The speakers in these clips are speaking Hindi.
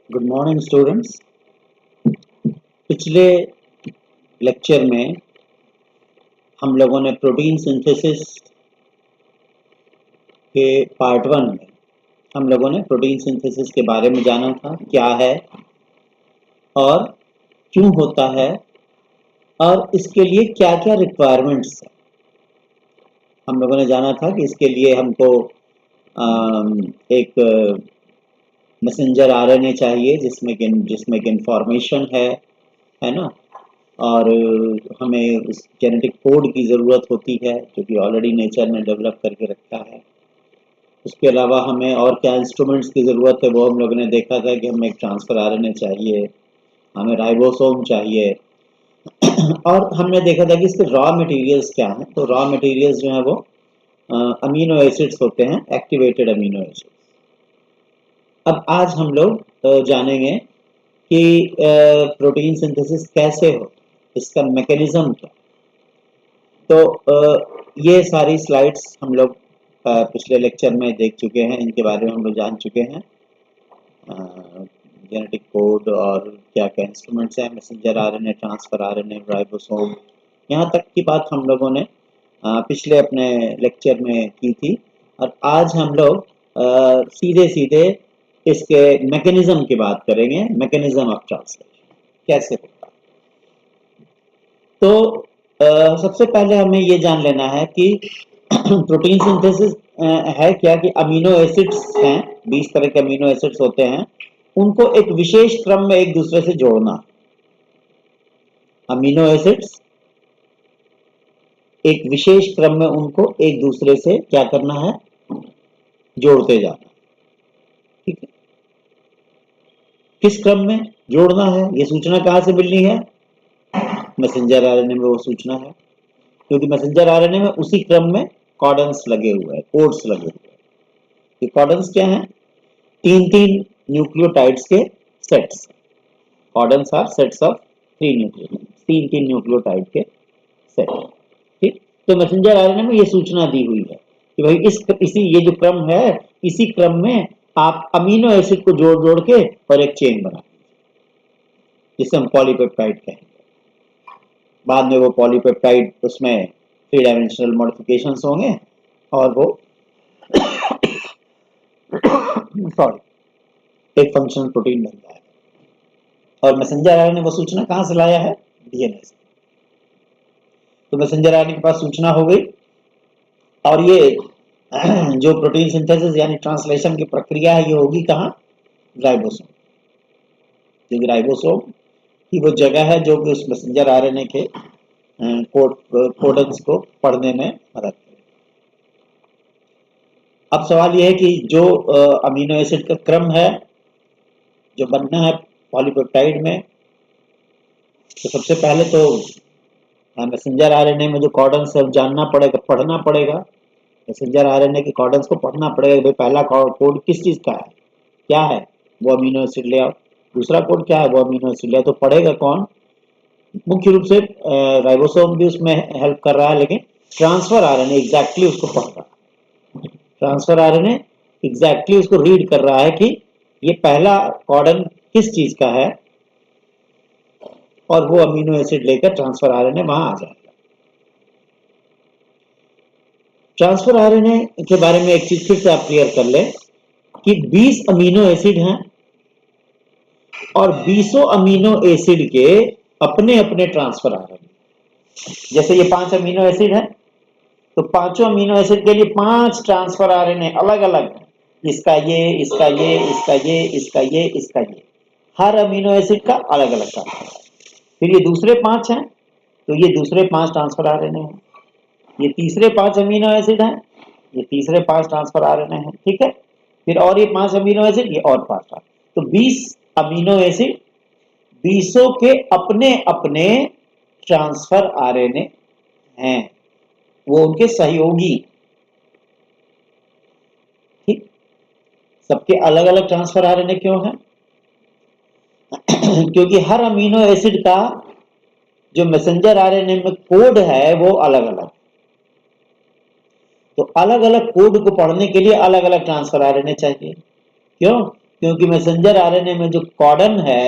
Good morning students. पिछले लेक्चर में हम लोगों ने प्रोटीन सिंथेसिस के पार्ट 1 में हम लोगों ने प्रोटीन सिंथेसिस के बारे में जाना था, क्या है और क्यों होता है और इसके लिए क्या क्या रिक्वायरमेंट्स है। हम लोगों ने जाना था कि इसके लिए हमको एक मैसेंजर आरएनए चाहिए जिसमें कि इंफॉर्मेशन है ना, और हमें उस जेनेटिक कोड की ज़रूरत होती है जो कि ऑलरेडी नेचर ने डेवलप करके रखा है। उसके अलावा हमें और क्या इंस्ट्रूमेंट्स की ज़रूरत है वो हम लोगों ने देखा था कि हमें एक ट्रांसफ़र आरएनए चाहिए, हमें राइबोसोम चाहिए और हमने देखा था कि इसके रॉ मटेरियल्स क्या हैं। तो रॉ मटेरियल्स जो हैं वो अमीनो एसिड्स होते हैं, एक्टिवेटेड अमीनो एसिड्स। अब आज हम लोग जानेंगे कि प्रोटीन सिंथेसिस कैसे हो, इसका मैकेनिज्म क्या। तो ये सारी स्लाइड्स हम लोग पिछले लेक्चर में देख चुके हैं, इनके बारे में हम लोग जान चुके हैं। जेनेटिक कोड और क्या क्या इंस्ट्रूमेंट्स हैं, messenger RNA, transfer RNA, ribosome, यहाँ तक की बात हम लोगों ने पिछले अपने लेक्चर में की थी। और आज हम लोग सीधे सीधे इसके मैकेनिज्म की बात करेंगे, मैकेनिज्म ऑफ ट्रांसलेशन कैसे होता है। तो सबसे पहले हमें ये जान लेना है कि प्रोटीन सिंथेसिस है क्या, कि अमीनो एसिड्स हैं, 20 तरह के अमीनो एसिड्स होते हैं, उनको एक विशेष क्रम में एक दूसरे से जोड़ना। अमीनो एसिड्स एक विशेष क्रम में उनको एक दूसरे से क्या करना है, जोड़ते जाना। ठीक है, किस क्रम में जोड़ना है, ये सूचना कहां से मिलनी है, मैसेंजर आरएनए में वो सूचना है, क्योंकि मैसेंजर आरएनए में उसी क्रम में कॉडन्स लगे हुए हैं, कोड्स लगे हुए हैं। ये कॉडन्स क्या हैं, तीन तीन न्यूक्लियोटाइड्स के sets. Codons are sets of 3 nucleotide, तीन तीन न्यूक्लियोटाइड के सेट। ठीक, तो मैसेंजर आरएनए में ये सूचना दी हुई है कि भाई इसी ये जो क्रम है, इसी क्रम में आप अमीनो एसिड को जोड़ जोड़ के और एक चेन बना, जिसे हम पॉलीपेप्टाइड कहेंगे। बाद में वो पॉलीपेप्टाइड उसमें 3 डायमेंशनल मॉडिफिकेशंस होंगे और वो सॉरी एक फंक्शनल प्रोटीन बन जाएगा। और मैसेंजर आरएनए वो सूचना कहां से लाया है, डीएनए से। तो मैसेंजर आरएनए के पास सूचना हो गई और ये जो प्रोटीन सिंथेसिस यानी ट्रांसलेशन की प्रक्रिया है, ये होगी कहाँ, राइबोसोम। क्योंकि राइबोसोम की वो जगह है जो कि उस मैसेंजर आरएनए के कोडन्स को पढ़ने में मदद करे। अब सवाल यह है कि जो अमीनो एसिड का क्रम है जो बनना है पॉलीपेप्टाइड में, तो सबसे पहले तो मैसेंजर आरएनए में जो कॉडन्स है जानना पड़ेगा, पढ़ना पड़ेगा। मैसेंजर आरएनए के कॉडन्स को पढ़ना पड़ेगा, भाई पहला कोड किस चीज का है, क्या है, वो अमीनो एसिड ले आओ। दूसरा कोड क्या है, वो अमीनो एसिड ले आओ। तो पढ़ेगा कौन, मुख्य रूप से राइबोसोम भी उसमें हेल्प कर रहा है, लेकिन ट्रांसफर आरएनए एग्जैक्टली उसको पढ़ रहा है। ट्रांसफर आरएनए एग्जैक्टली उसको रीड कर रहा है कि ये पहला कॉडन किस चीज का है, और वो अमीनो एसिड लेकर ट्रांसफर आरएनए वहां आ जाएगा। ट्रांसफर आरएनए के बारे में एक चीज फिर से आप क्लियर कर ले कि 20 अमीनो एसिड हैं और 20 अमीनो एसिड के अपने अपने ट्रांसफर आरएनए। जैसे ये 5 अमीनो एसिड है, तो पांचों अमीनो एसिड के लिए 5 ट्रांसफर आरएनए अलग अलग है, इसका ये, इसका ये, इसका ये, इसका ये, इसका ये, हर अमीनो एसिड का अलग अलग ट्रांसफर। फिर ये दूसरे 5 हैं, तो ये दूसरे 5 ट्रांसफर आरएनए हैं। ये तीसरे 5 अमीनो एसिड हैं, ये तीसरे 5 ट्रांसफर आरएनए हैं। ठीक है, फिर और ये 5 अमीनो एसिड, ये और 5 ट्रांसफर। तो 20 अमीनो एसिड, 20 के अपने अपने ट्रांसफर आरएनए हैं, वो उनके सहयोगी। ठीक, सबके अलग अलग ट्रांसफर आरएनए क्यों है क्योंकि हर अमीनो एसिड का जो मैसेंजर आरएनए में कोड है वो अलग अलग। तो अलग अलग कोड को पढ़ने के लिए अलग अलग ट्रांसफर आरएनए चाहिए। क्यों, क्योंकि मैसेंजर आरएनए में जो कॉडन है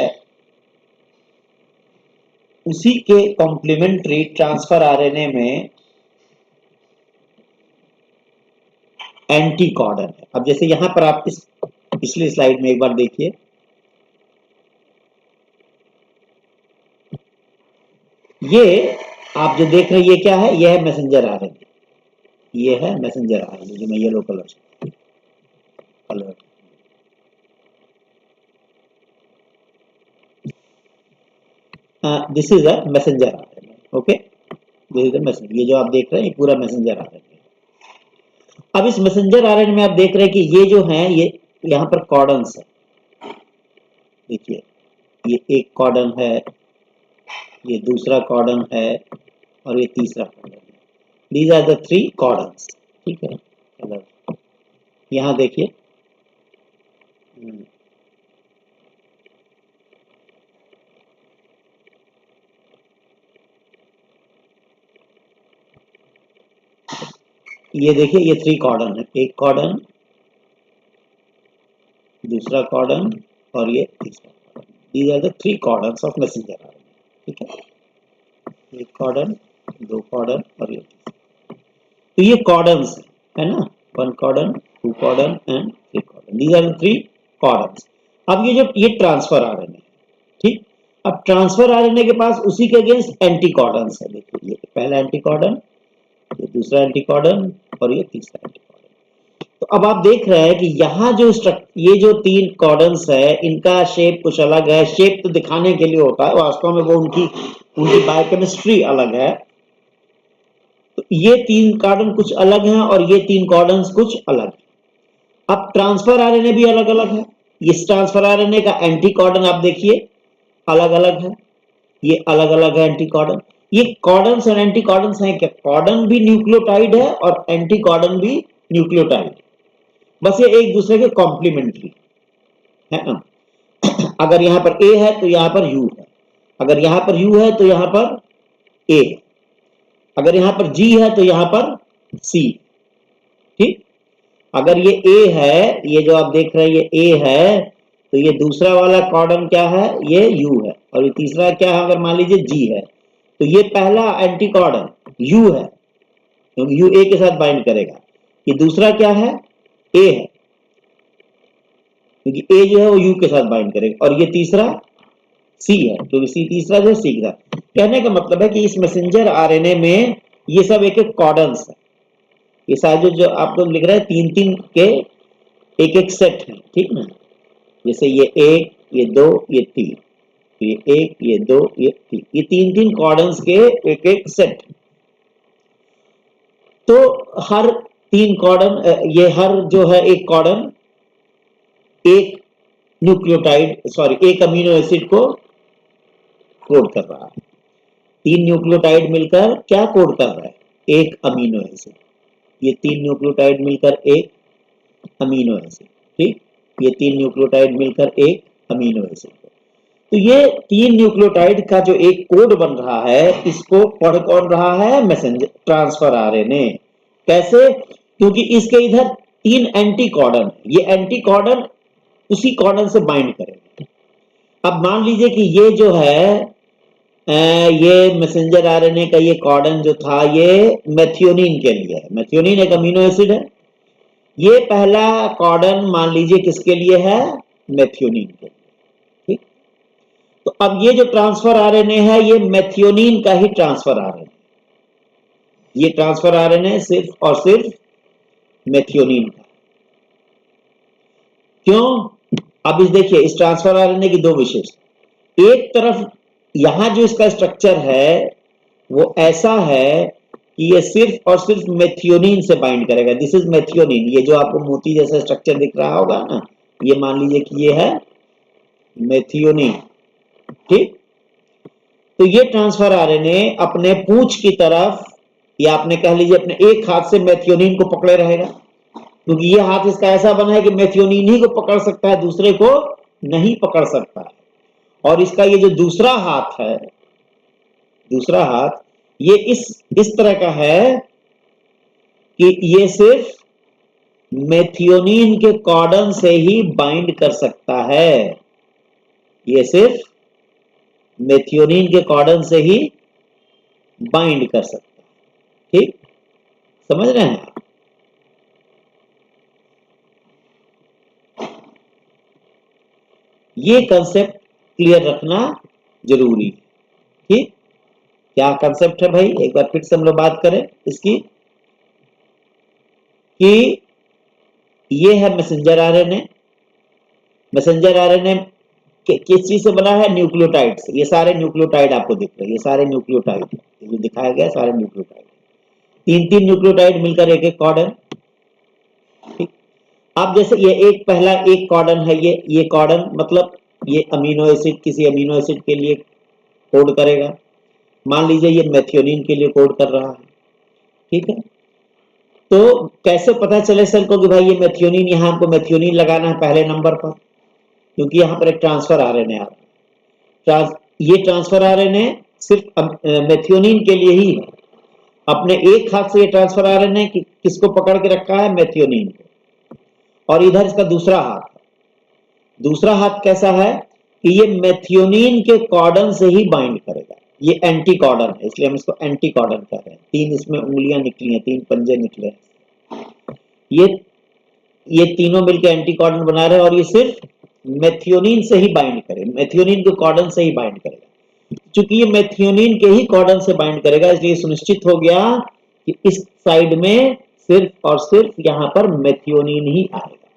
उसी के कॉम्प्लीमेंट्री ट्रांसफर आरएनए में एंटी कॉडन है। अब जैसे यहां पर आप इस पिछली स्लाइड में एक बार देखिए, ये आप जो देख रहे हैं ये क्या है, ये है मैसेंजर आरएनए, ये है मैसेंजर आरएनए जो मैं yellow colour this is a messenger RNA. Okay, this is a messenger, ये जो आप देख रहे हैं ये पूरा मैसेंजर आरएनए। अब इस मैसेंजर आरएनए में आप देख रहे हैं कि ये जो है ये यहाँ पर कॉर्डन्स है, देखिए ये एक कॉर्डन है, ये दूसरा कॉर्डन है और ये तीसरा कॉर्डन है। दीज आर द 3 कॉर्डन्स, ठीक है। कलर यहाँ देखिए, ये देखिए ये 3 कॉर्डन है, एक कॉर्डन, दूसरा कॉर्डन और ये तीसरा codon. These are the 3 codons of messenger RNA, ठीक है। एक कॉर्डन, 2 कॉर्डन और ये, तो ये कॉर्डन्स है ना, 1 codon, 2 codon and 3 codon. These are the 3 codons. अब ये जो ये ट्रांसफर आरएनए, ठीक। अब ट्रांसफर आरएनए के पास उसी के अगेंस्ट एंटी कॉर्डन्स है, देखिए ये पहला एंटी कॉर्डन, ये दूसरा एंटी कॉर्डन और ये तीसरा एंटी कॉर्डन। तो अब आप देख रहे हैं कि यहाँ जो ये जो 3 कॉर्डन्स है इनका शेप कुछ अलग है। शेप तो दिखाने के लिए होता है, वास्तव में वो उनकी बायोकेमिस्ट्री अलग है। तो ये 3 कॉर्डन कुछ अलग हैं और ये 3 कॉर्डन्स कुछ अलग हैं। अब ट्रांसफर आरएनए भी अलग अलग है। इस ट्रांसफर आरएनए का एंटी कॉर्डन आप देखिए अलग अलग है, ये अलग अलग है एंटी कॉर्डन। ये कॉर्डन्स और एंटी कॉर्डन्स हैं क्या, कॉर्डन भी न्यूक्लियोटाइड है और एंटी कॉर्डन भी न्यूक्लियोटाइड, बस ये एक दूसरे के कॉम्प्लीमेंट्री है ना। अगर यहां पर ए है तो यहां पर यू है, अगर यहां पर यू है तो यहां पर ए है, अगर यहां पर जी है तो यहां पर सी, ठीक। अगर ये ए है, ये जो आप देख रहे हैं ये ए है, तो ये दूसरा वाला कॉर्डन क्या है, ये यू है, और ये तीसरा क्या है, अगर मान लीजिए जी है, तो ये पहला एंटी कॉर्डन यू है क्योंकि यू ए के साथ बाइंड करेगा। ये दूसरा क्या है, ए है क्योंकि ए जो है वो यू के साथ बाइंड करेगा, और ये तीसरा सी है क्योंकि सी तीसरा जो सी के साथ। कहने का मतलब है कि इस मैसेंजर आरएनए में ये सब एक एक कॉर्डन्स है, ये सारे जो आपको लिख रहे हैं 3-3 के एक एक सेट है, ठीक ना। जैसे ये 1, ये 2, ये 3, ये 1, ये 2, ये 3, ये 3-3 कॉर्डन्स के एक एक सेट। तो हर 3 कॉर्डन, ये हर जो है एक कॉर्डन एक न्यूक्लियोटाइड एक अमीनो एसिड को कोड कर रहा है। 3 न्यूक्लियोटाइड मिलकर क्या कोड कर रहा है, एक अमीनो एसिड। ये 3 न्यूक्लियोटाइड मिलकर एक अमीनो एसिड, ठीक। ये 3 न्यूक्लियोटाइड मिलकर एक अमीनो एसिड। तो ये 3 न्यूक्लियोटाइड का जो एक कोड बन रहा है, इसको पढ़ कौन रहा है, मैसेंजर ट्रांसफर आरएनए। कैसे, क्योंकि इसके इधर 3 एंटी कॉर्डन, ये एंटी कॉर्डन उसी कॉर्डन से बाइंड करेंगे। अब मान लीजिए कि ये जो है ये मैसेंजर आरएनए का ये कॉर्डन जो था ये मेथियोनिन के लिए है। मेथियोनिन एक अमीनो एसिड है, ये पहला कॉर्डन मान लीजिए किसके लिए है, मेथियोनिन के लिए, ठीक। तो अब ये जो ट्रांसफर आरएनए है ये मेथियोनिन का ही ट्रांसफर आरएनए, ये ट्रांसफर आरएनए सिर्फ और सिर्फ मेथियोनिन का। क्यों, अब इस देखिए इस ट्रांसफर आरएनए की 2 विशेषता। एक तरफ यहां जो इसका स्ट्रक्चर है वो ऐसा है कि ये सिर्फ और सिर्फ मेथियोनिन से बाइंड करेगा। दिस इज मेथियोनिन, ये जो आपको मोती जैसा स्ट्रक्चर दिख रहा होगा ना, ये मान लीजिए कि ये है मेथियोनिन, ठीक। तो ये ट्रांसफर आरएनए अपने पूंछ की तरफ, या आपने कह लीजिए अपने एक हाथ से मेथियोनिन को पकड़े रहेगा, क्योंकि ये हाथ इसका ऐसा बना है कि मेथियोनिन ही को पकड़ सकता है, दूसरे को नहीं पकड़ सकता है। और इसका ये जो दूसरा हाथ है, दूसरा हाथ ये इस तरह का है कि ये सिर्फ मेथियोनिन के कॉर्डन से ही बाइंड कर सकता है। ये सिर्फ मेथियोनिन के कॉर्डन से ही बाइंड कर सकता है। ठीक, समझ रहे हैं? ये कंसेप्ट क्लियर रखना जरूरी है। ठीक, क्या कंसेप्ट है भाई, एक बार फिर से हम लोग बात करें इसकी कि ये है मैसेंजर आरएनए। मैसेंजर आरएनए किस चीज से बना है? न्यूक्लियोटाइड से। ये सारे न्यूक्लियोटाइड आपको दिख रहे हैं, ये सारे न्यूक्लियोटाइड जो दिखाया गया सारे न्यूक्लियोटाइड, तीन तीन न्यूक्लियोटाइड मिलकर एक एक कॉर्डन। ठीक, अब जैसे ये एक पहला एक कॉर्डन है, ये कॉर्डन मतलब ये अमीनो एसिड किसी अमीनो एसिड के लिए कोड करेगा। मान लीजिए ये मेथियोनिन के लिए कोड कर रहा है। ठीक है, तो कैसे पता चले सेल को कि भाई ये मेथियोनिन, यहाँ हमको मेथियोनिन लगाना है पहले नंबर पर, क्योंकि यहाँ पर एक ट्रांसफर आरएनए आ रहा है। ये ट्रांसफर आरएनए सिर्फ मेथियोनिन के लिए ही है। अपने एक हाथ से ये ट्रांसफर आरएनए किसको पकड़ के रखा है? मेथियोनिन को। और इधर इसका दूसरा हाथ, दूसरा हाथ कैसा है कि ये मेथियोनिन के कॉर्डन से ही बाइंड करेगा। ये एंटी कॉर्डन है, इसलिए हम इसको एंटी कॉर्डन कह रहे हैं। तीन इसमें उंगलियां निकली हैं, तीन पंजे निकले हैं। ये तीनों मिलकर एंटी कॉर्डन बना रहे हैं और ये सिर्फ मेथियोनिन से ही बाइंड करेगा, मेथियोनिन के कॉर्डन से ही बाइंड करेगा। क्योंकि ये मेथियोनिन के ही कॉर्डन से बाइंड करेगा, इसलिए सुनिश्चित हो गया कि इस साइड में सिर्फ और सिर्फ यहां पर मेथियोनिन ही आएगा,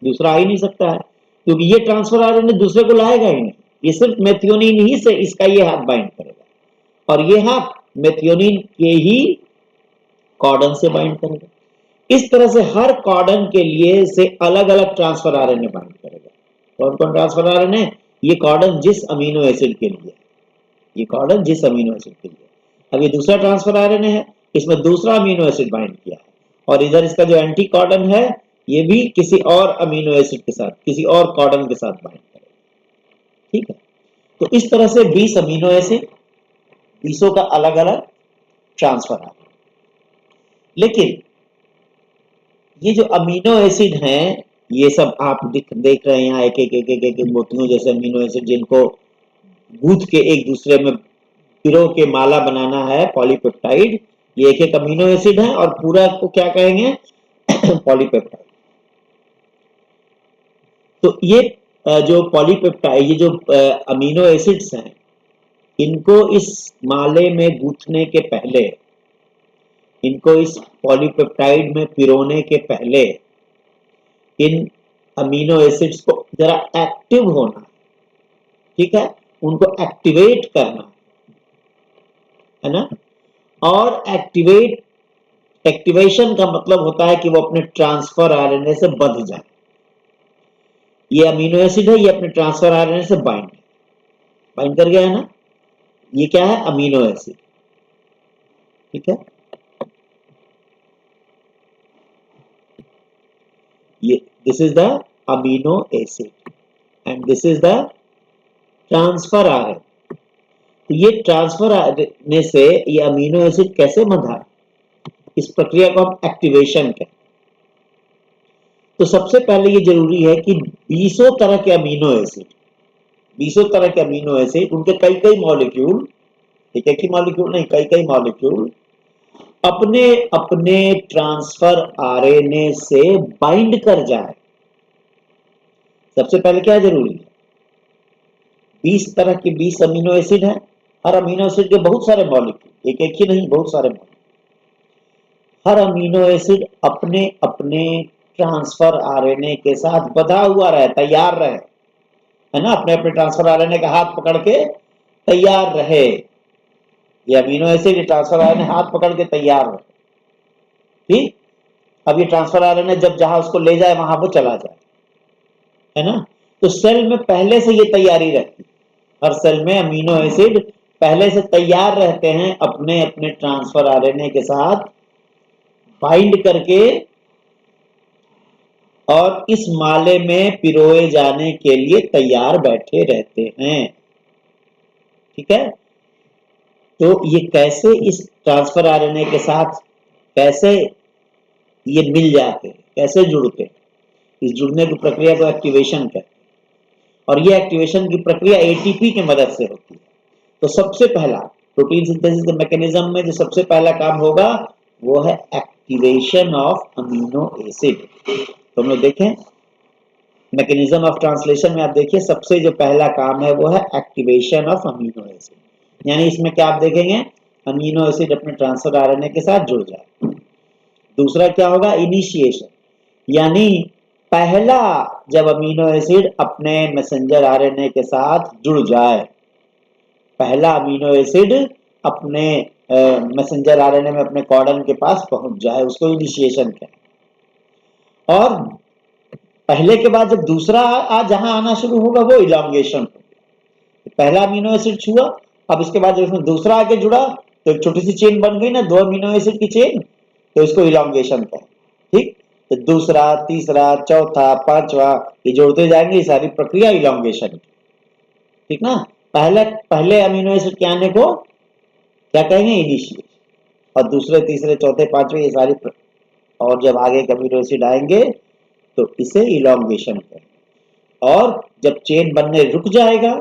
दूसरा आ ही नहीं सकता है, क्योंकि ये ट्रांसफर आरएनए दूसरे को लाएगा ही नहीं। ये सिर्फ मेथियोनिन ही से इसका ये हाथ बाइंड करेगा और ये हाथ मेथियोनिन के ही कॉर्डन से बाइंड करेगा। इस तरह से हर कॉर्डन के लिए से अलग अलग ट्रांसफर आरएनए बाइंड करेगा। कौन कौन ट्रांसफर आरएनए? ये कॉर्डन जिस अमीनो एसिड के लिए, ये कॉर्डन जिस अमीनो एसिड के लिए। अब ये दूसरा ट्रांसफर आरएनए है, इसमें दूसरा अमीनो एसिड बाइंड किया है, और इधर इसका जो एंटी कॉर्डन है ये भी किसी और अमीनो एसिड के साथ, किसी और कॉर्डन के साथ बाइंड करेगा। ठीक है, तो इस तरह से 20 अमीनो एसिड, 20 का अलग अलग ट्रांसफर आरएनए। लेकिन ये जो अमीनो एसिड हैं, ये सब आप देख रहे हैं यहाँ एक एक एक एक एक मोतियों जैसे अमीनो एसिड, जिनको गूंथ के एक दूसरे में पिरो के माला बनाना है, पॉलीपेप्टाइड। ये एक एक अमीनो एसिड है और पूरा को क्या कहेंगे? पॉलीपेप्टाइड। तो ये जो पॉलीपेप्टाइड, ये जो अमीनो एसिड्स हैं, इनको इस माले में गूंथने के पहले, इनको इस पॉलीपेप्टाइड में पिरोने के पहले इन अमीनो एसिड्स को जरा एक्टिव होना, ठीक है, उनको एक्टिवेट करना है ना। और एक्टिवेशन का मतलब होता है कि वो अपने ट्रांसफर आरएनए से बंध जाए। ये अमीनो एसिड है, ये अपने ट्रांसफर आरएनए से बाइंड कर गया है ना। ये क्या है? Amino acid. ठीक है, ये this is the amino acid and this is the transfer RNA. तो ये ट्रांसफर आरएनए से ये अमीनो एसिड कैसे बंधा, इस प्रक्रिया को हम एक्टिवेशन कहते हैं। तो सबसे पहले ये जरूरी है कि 20 तरह के अमीनो एसिड, 20 तरह के अमीनो एसिड, उनके कई कई मॉलिक्यूल, एक ही मॉलिक्यूल नहीं, कई कई मॉलिक्यूल अपने अपने ट्रांसफर आरएनए से बाइंड कर जाए। सबसे पहले क्या जरूरी है? 20 तरह के 20 अमीनो एसिड है, हर अमीनो एसिड के बहुत सारे मॉलिक्यूल, एक एक ही नहीं, बहुत सारे मॉलिक्यूल। हर अमीनो एसिड अपने अपने ट्रांसफर आरएनए के साथ बंधा हुआ रहे, तैयार रहे, है ना, अपने अपने ट्रांसफर आरएनए का हाथ पकड़ के तैयार रहे। ये अमीनो एसिड ट्रांसफर आरएनए हाथ पकड़ के तैयार रहे। ठीक, अब ये ट्रांसफर आरएनए जब जहां उसको ले जाए वहां वो चला जाए, है ना। तो सेल में पहले से ये तैयारी रहती है, हर सेल में अमीनो एसिड पहले से तैयार रहते हैं अपने अपने ट्रांसफर आरएनए के साथ बाइंड करके और इस माले में पिरोए जाने के लिए तैयार बैठे रहते हैं। ठीक है, तो ये कैसे इस ट्रांसफर आरएनए के साथ कैसे ये मिल जाते हैं, कैसे जुड़ते हैं, इस जुड़ने की प्रक्रिया को एक्टिवेशन कहते हैं। और ये एक्टिवेशन की प्रक्रिया एटीपी की मदद से होती है। तो सबसे पहला प्रोटीन सिंथेसिस के मैकेनिज्म में जो सबसे पहला काम होगा वो है एक्टिवेशन ऑफ अमीनो एसिड। तो हम लोग देखें मैकेनिज्म ऑफ ट्रांसलेशन में, आप देखिए सबसे जो पहला काम है वो है एक्टिवेशन ऑफ अमीनो एसिड। यानी इसमें क्या आप देखेंगे, अमीनो एसिड अपने ट्रांसफर आरएनए के साथ जुड़ जाए। दूसरा क्या होगा, इनिशिएशन, यानी पहला जब अमीनो एसिड अपने मैसेंजर आरएनए के साथ जुड़ जाए, पहला अमीनो एसिड अपने मैसेंजर आरएनए में अपने कॉर्डन के पास पहुंच जाए, उसको इनिशिएशन कहते हैं। और पहले के बाद जब दूसरा जहां आना शुरू होगा वो इलॉन्गेशन। पहला अमीनो एसिड छुआ, अब इसके बाद जब इसमें दूसरा आके जुड़ा तो एक छोटी सी चेन बन गई ना, 2 अमीनो एसिड की चेन, तो इसको इलॉन्गेशन कहते हैं। ठीक, तो दूसरा, तीसरा, चौथा, पांचवा, ये जोड़ते जाएंगे, ये सारी प्रक्रिया इलॉन्गेशन। ठीक ना, पहले अमीनो एसिड के आने को क्या कहेंगे, इनिशिएशन, और दूसरे, तीसरे, चौथे, पांचवे, ये सारी और जब आगे के अमीनो एसिड आएंगे तो इसे इलॉन्गेशन कहेंगे। और जब चेन बनने रुक जाएगा,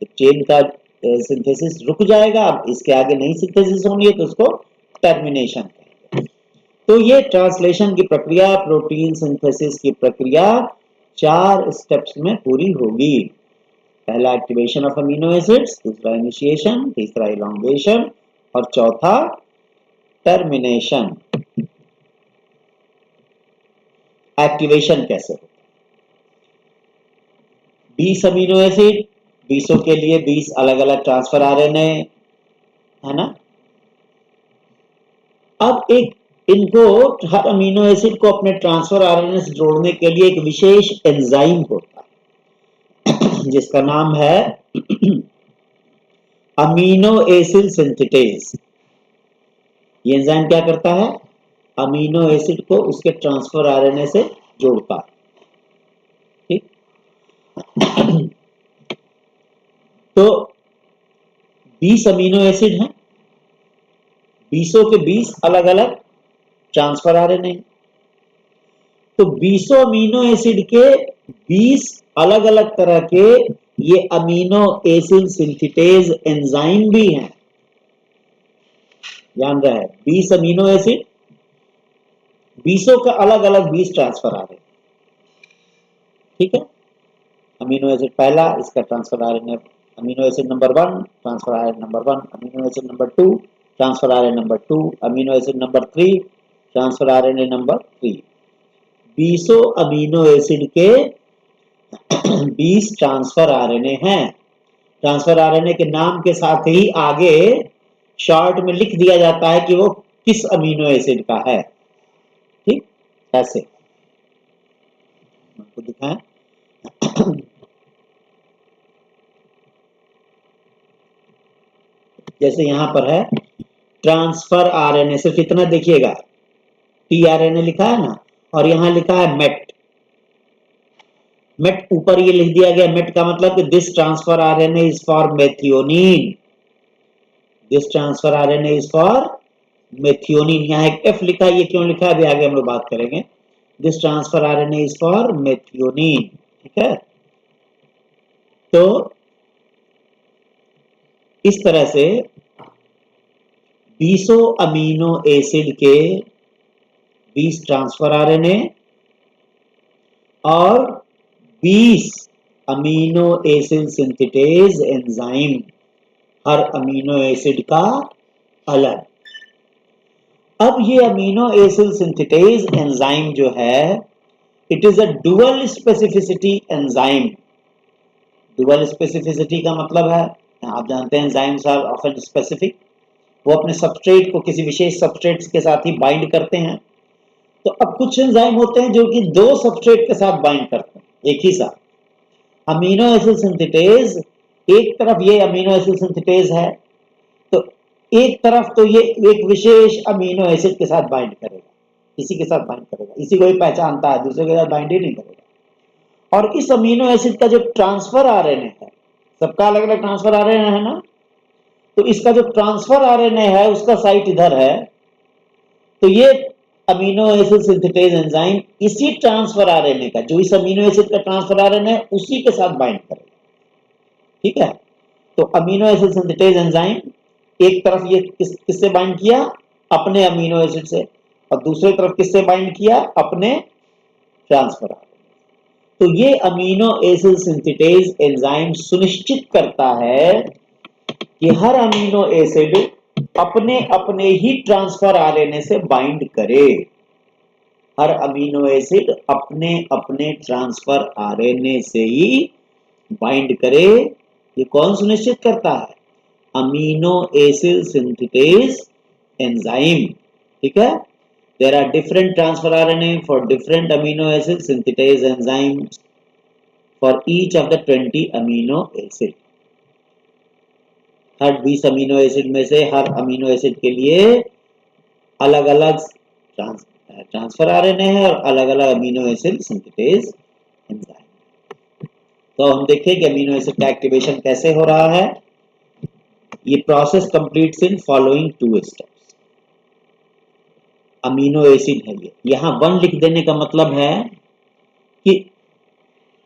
चेन का सिंथेसिस रुक जाएगा, अब इसके आगे नहीं सिंथेसिस होनी है तो उसको टर्मिनेशन कहेंगे। तो ये ट्रांसलेशन की प्रक्रिया, प्रोटीन सिंथेसिस की प्रक्रिया 4 स्टेप्स में पूरी होगी। पहला एक्टिवेशन ऑफ अमीनो एसिड्स, दूसरा इनिशिएशन, तीसरा इलॉन्गेशन और चौथा टर्मिनेशन। एक्टिवेशन कैसे होता है, 20 अमीनो एसिड, 20 के लिए 20 अलग अलग ट्रांसफर आरएनए है ना। अब एक इनको हर अमीनो एसिड को अपने ट्रांसफर आरएनए से जोड़ने के लिए एक विशेष एंजाइम होता है जिसका नाम है अमीनो एसिड सिंथेटेज। ये एंजाइम क्या करता है, अमीनो एसिड को उसके ट्रांसफर आरएनए से जोड़ता है। ठीक, तो 20 अमीनो एसिड हैं, 20 के 20 अलग अलग ट्रांसफर आरएनए। तो 20 अमीनो एसिड के 20 अलग अलग तरह के ये अमीनो एसिड सिंथेटेज एंजाइम भी हैं, ध्यान रहे, 20 अमीनो एसिड, 20 का अलग अलग 20 ट्रांसफर आरएनए। ठीक है, अमीनो एसिड पहला, इसका transfer RNA amino acid number 1, transfer RNA number 1, amino acid number 2, transfer RNA number 2, amino acid number 3, transfer RNA number 3। 20 amino acid के 20 ट्रांसफर आरएनए हैं। ट्रांसफर आरएनए के नाम के साथ ही आगे शॉर्ट में लिख दिया जाता है कि वो किस अमीनो एसिड का है। ठीक, ऐसे आपको दिखाएं, जैसे यहां पर है ट्रांसफर आरएनए, सिर्फ इतना देखिएगा, टीआरएनए लिखा है ना, और यहां लिखा है मेट। मेट ऊपर ये लिख दिया गया, मेट का मतलब कि this transfer RNA is for methionine, this transfer RNA is for methionine. यहां एक एफ लिखा है, ये क्यों लिखा है अभी आगे हम लोग बात करेंगे। This transfer RNA is for methionine. ठीक है, तो इस तरह से 20 अमीनो एसिड के 20 ट्रांसफर आरएनए और 20 अमीनो एसिड सिंथेटेज एंजाइम, हर अमीनो एसिड का अलग। अब ये अमीनो एसिड सिंथेटेज एंजाइम जो है, it is a dual specificity enzyme. Dual specificity का मतलब है, आप जानते हैं एंजाइम्स आर ऑफन स्पेसिफिक, वो अपने सबस्ट्रेट को किसी विशेष सबस्ट्रेट के साथ ही बाइंड करते हैं। तो अब कुछ एंजाइम होते हैं जो कि 2 सबस्ट्रेट के साथ बाइंड करते हैं एक ही साथ। अमीनो एसिड सिंथेटेज, एक तरफ ये अमीनो एसिड सिंथेटेज है, तो एक तरफ तो ये एक विशेष अमीनो एसिड के साथ बाइंड करेगा, इसी के साथ बाइंड करेगा, इसी को ही पहचानता है, दूसरे के साथ बाइंड ही नहीं करेगा। और इस अमीनो एसिड का जो ट्रांसफर आरएनए है, सबका अलग अलग ट्रांसफर आरएनए है ना, तो इसका जो ट्रांसफर आरएनए है उसका साइट इधर है, तो ये अमीनो एसिड सिंथेटेज एंजाइम इसी ट्रांसफर आरएनए का, जो इस अमीनो एसिड का ट्रांसफर आरएनए है उसी के साथ बाइंड करेगा। ठीक है, तो अमीनो एसिड सिंथेटेज एंजाइम एक तरफ ये किससे बाइंड किया, अपने अमीनो एसिड से, और दूसरी तरफ किससे बाइंड किया, अपने ट्रांसफर आरएनए। तो ये अमीनो एसिड सिंथेटेज एंजाइम सुनिश्चित करता है कि हर अमीनो एसिड अपने अपने ही ट्रांसफर आरएनए से बाइंड करे। हर अमीनो एसिड अपने अपने ट्रांसफर आरएनए से ही बाइंड करे। ये कौन सुनिश्चित करता है, अमीनो एसिड सिंथेटेज एंजाइम। ठीक है, there are different transfer RNA for different amino acid synthetase enzyme for each of the 20 amino acid. हर 20 अमीनो एसिड में से हर अमीनो एसिड के लिए अलग अलग ट्रांसफर आरएनए है और अलग अलग अमीनो एसिड सिंथेटेज एंजाइम। तो हम देखें कि अमीनो एसिड का एक्टिवेशन कैसे हो रहा है। ये process completes in following 2 steps. Amino acid है ये, यहां 1 लिख देने का मतलब है कि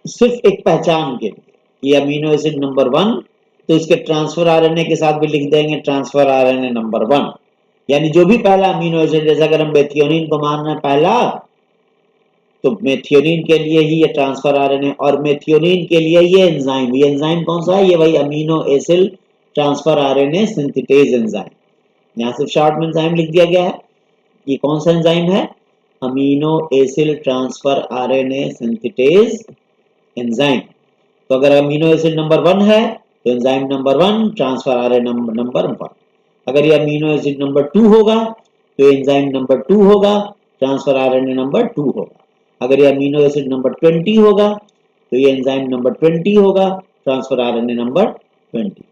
सिर्फ एक पहचान के लिए, ये अमीनो एसिड नंबर 1, तो इसके ट्रांसफर आरएनए के साथ भी लिख देंगे ट्रांसफर आरएनए नंबर 1, यानी जो भी पहला अमीनो एसिड, जैसे अगर हम मेथियोनिन को मान रहे हैं पहला, तो मेथियोनिन के लिए ही ये ट्रांसफर आरएनए, और मेथियोनिन के लिए ये एंजाइम कौन सा है, ये वही amino acid transfer RNA synthetase enzyme. यहां सिर्फ शॉर्ट में एंजाइम लिख दिया गया है। ये कौन सा एंजाइम है, amino acid transfer RNA synthetase enzyme. तो अगर अमीनो एसिड नंबर 1 है तो enzyme number 1 transfer RNA number 1। अगर ये अमीनो एसिड नंबर 2 होगा तो एंजाइम नंबर 2 होगा, ट्रांसफर आरएनए नंबर 2 होगा। अगर ये अमीनो एसिड नंबर 20 होगा तो ये एंजाइम नंबर 20 होगा, ट्रांसफर आरएनए नंबर 20।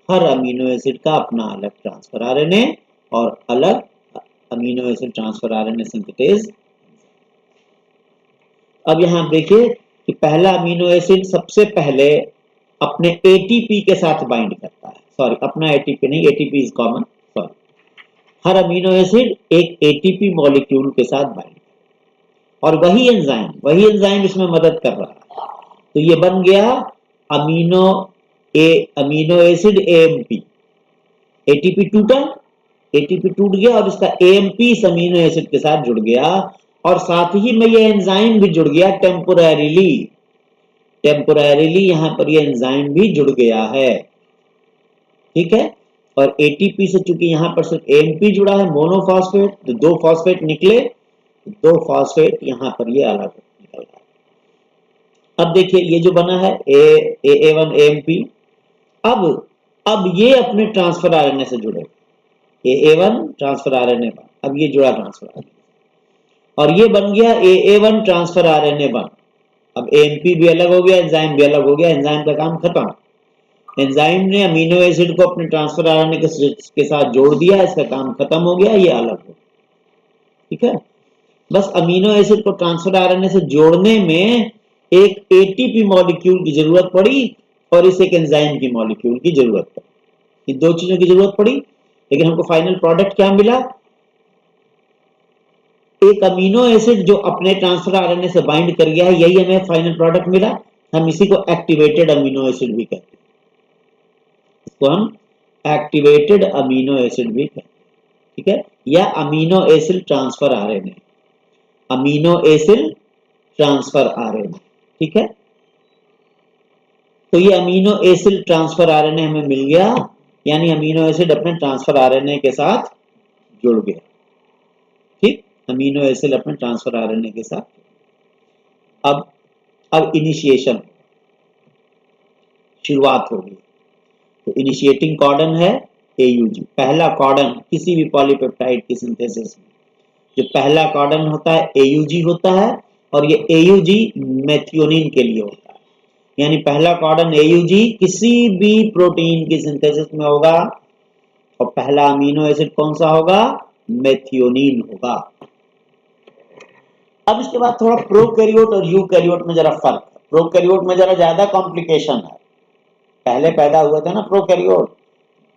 हर अमीनो एसिड का अपना अलग ट्रांसफर आरएनए और अलग amino acid transfer RNA synthetase. अब यहां देखिए कि पहला अमीनो एसिड सबसे पहले अपने एटीपी के साथ बाइंड करता है, सॉरी अपना एटीपी नहीं, ATP is common, sorry. Her amino acid एक एटीपी मॉलिक्यूल के साथ बाइंड, और वही एंजाइम इसमें मदद कर रहा है। तो ये बन गया अमीनो एसिड एएमपी। एटीपी टूट गया और इसका एएमपी इस अमीनो एसिड के साथ जुड़ गया, और साथ ही में ये एंजाइम भी जुड़ गया टेम्पोररीली यहां पर ये एंजाइम भी जुड़ गया है। ठीक है, और एटीपी से चूंकि यहां पर सिर्फ एएमपी जुड़ा है, मोनोफॉस्फेट, तो 2 फॉस्फेट निकले, 2 फॉस्फेट यहां पर ये अलग निकल गया। अब देखिए ये जो बना है AA1 AMP, अब ये अपने ट्रांसफर आरएनए से जुड़े, AA1 ट्रांसफर आरएनए 1, अब ये जुड़ा ट्रांसफर आरएनए, और ये बन गया AA1 ट्रांसफर आरएनए 1। अब एएमपी भी अलग हो गया, एंजाइम भी अलग हो गया, एंजाइम का काम खत्म। एंजाइम ने अमीनो एसिड को अपने ट्रांसफर आरएनए के साथ जोड़ दिया, इसका काम खत्म हो गया, ये अलग हो। ठीक है, बस अमीनो एसिड को ट्रांसफर आरएनए से जोड़ने में एक एटीपी मॉलिक्यूल की जरूरत पड़ी और इस एक एंजाइम की मॉलिक्यूल की जरूरत पड़ी। इन 2 चीजों की जरूरत पड़ी, लेकिन हमको फाइनल प्रोडक्ट क्या मिला, एक अमीनो एसिड जो अपने ट्रांसफर आरएनए से बाइंड कर गया है, यही हमें फाइनल प्रोडक्ट मिला। हम इसी को एक्टिवेटेड अमीनो एसिड भी कहते हैं, इसको हम एक्टिवेटेड अमीनो एसिड भी कहते हैं। ठीक है, या amino acid transfer RNA, amino acid transfer RNA. ठीक है, तो ये अमीनो एसिड ट्रांसफर आरएनए हमें मिल गया, यानी अमीनो एसिड अपने ट्रांसफर आरएनए के साथ जुड़ गया। ठीक, अमीनो एसिड अपने ट्रांसफर आरएनए के साथ। अब इनिशिएशन, शुरुआत होगी। तो इनिशिएटिंग कॉर्डन है AUG, पहला कॉर्डन किसी भी पॉलीपेप्टाइड की सिंथेसिस में जो पहला कॉर्डन होता है AUG होता है, और ये AUG मेथियोनिन के लिए होता है। यानी पहला कॉर्डन AUG किसी भी प्रोटीन की सिंथेसिस में होगा, और पहला अमीनो एसिड कौन सा होगा, मेथियोनिन होगा। अब इसके बाद थोड़ा प्रोकैरियोट और यूकैरियोट में जरा फर्क है। प्रोकैरियोट में जरा ज्यादा कॉम्प्लिकेशन है, पहले पैदा हुआ था ना प्रोकैरियोट,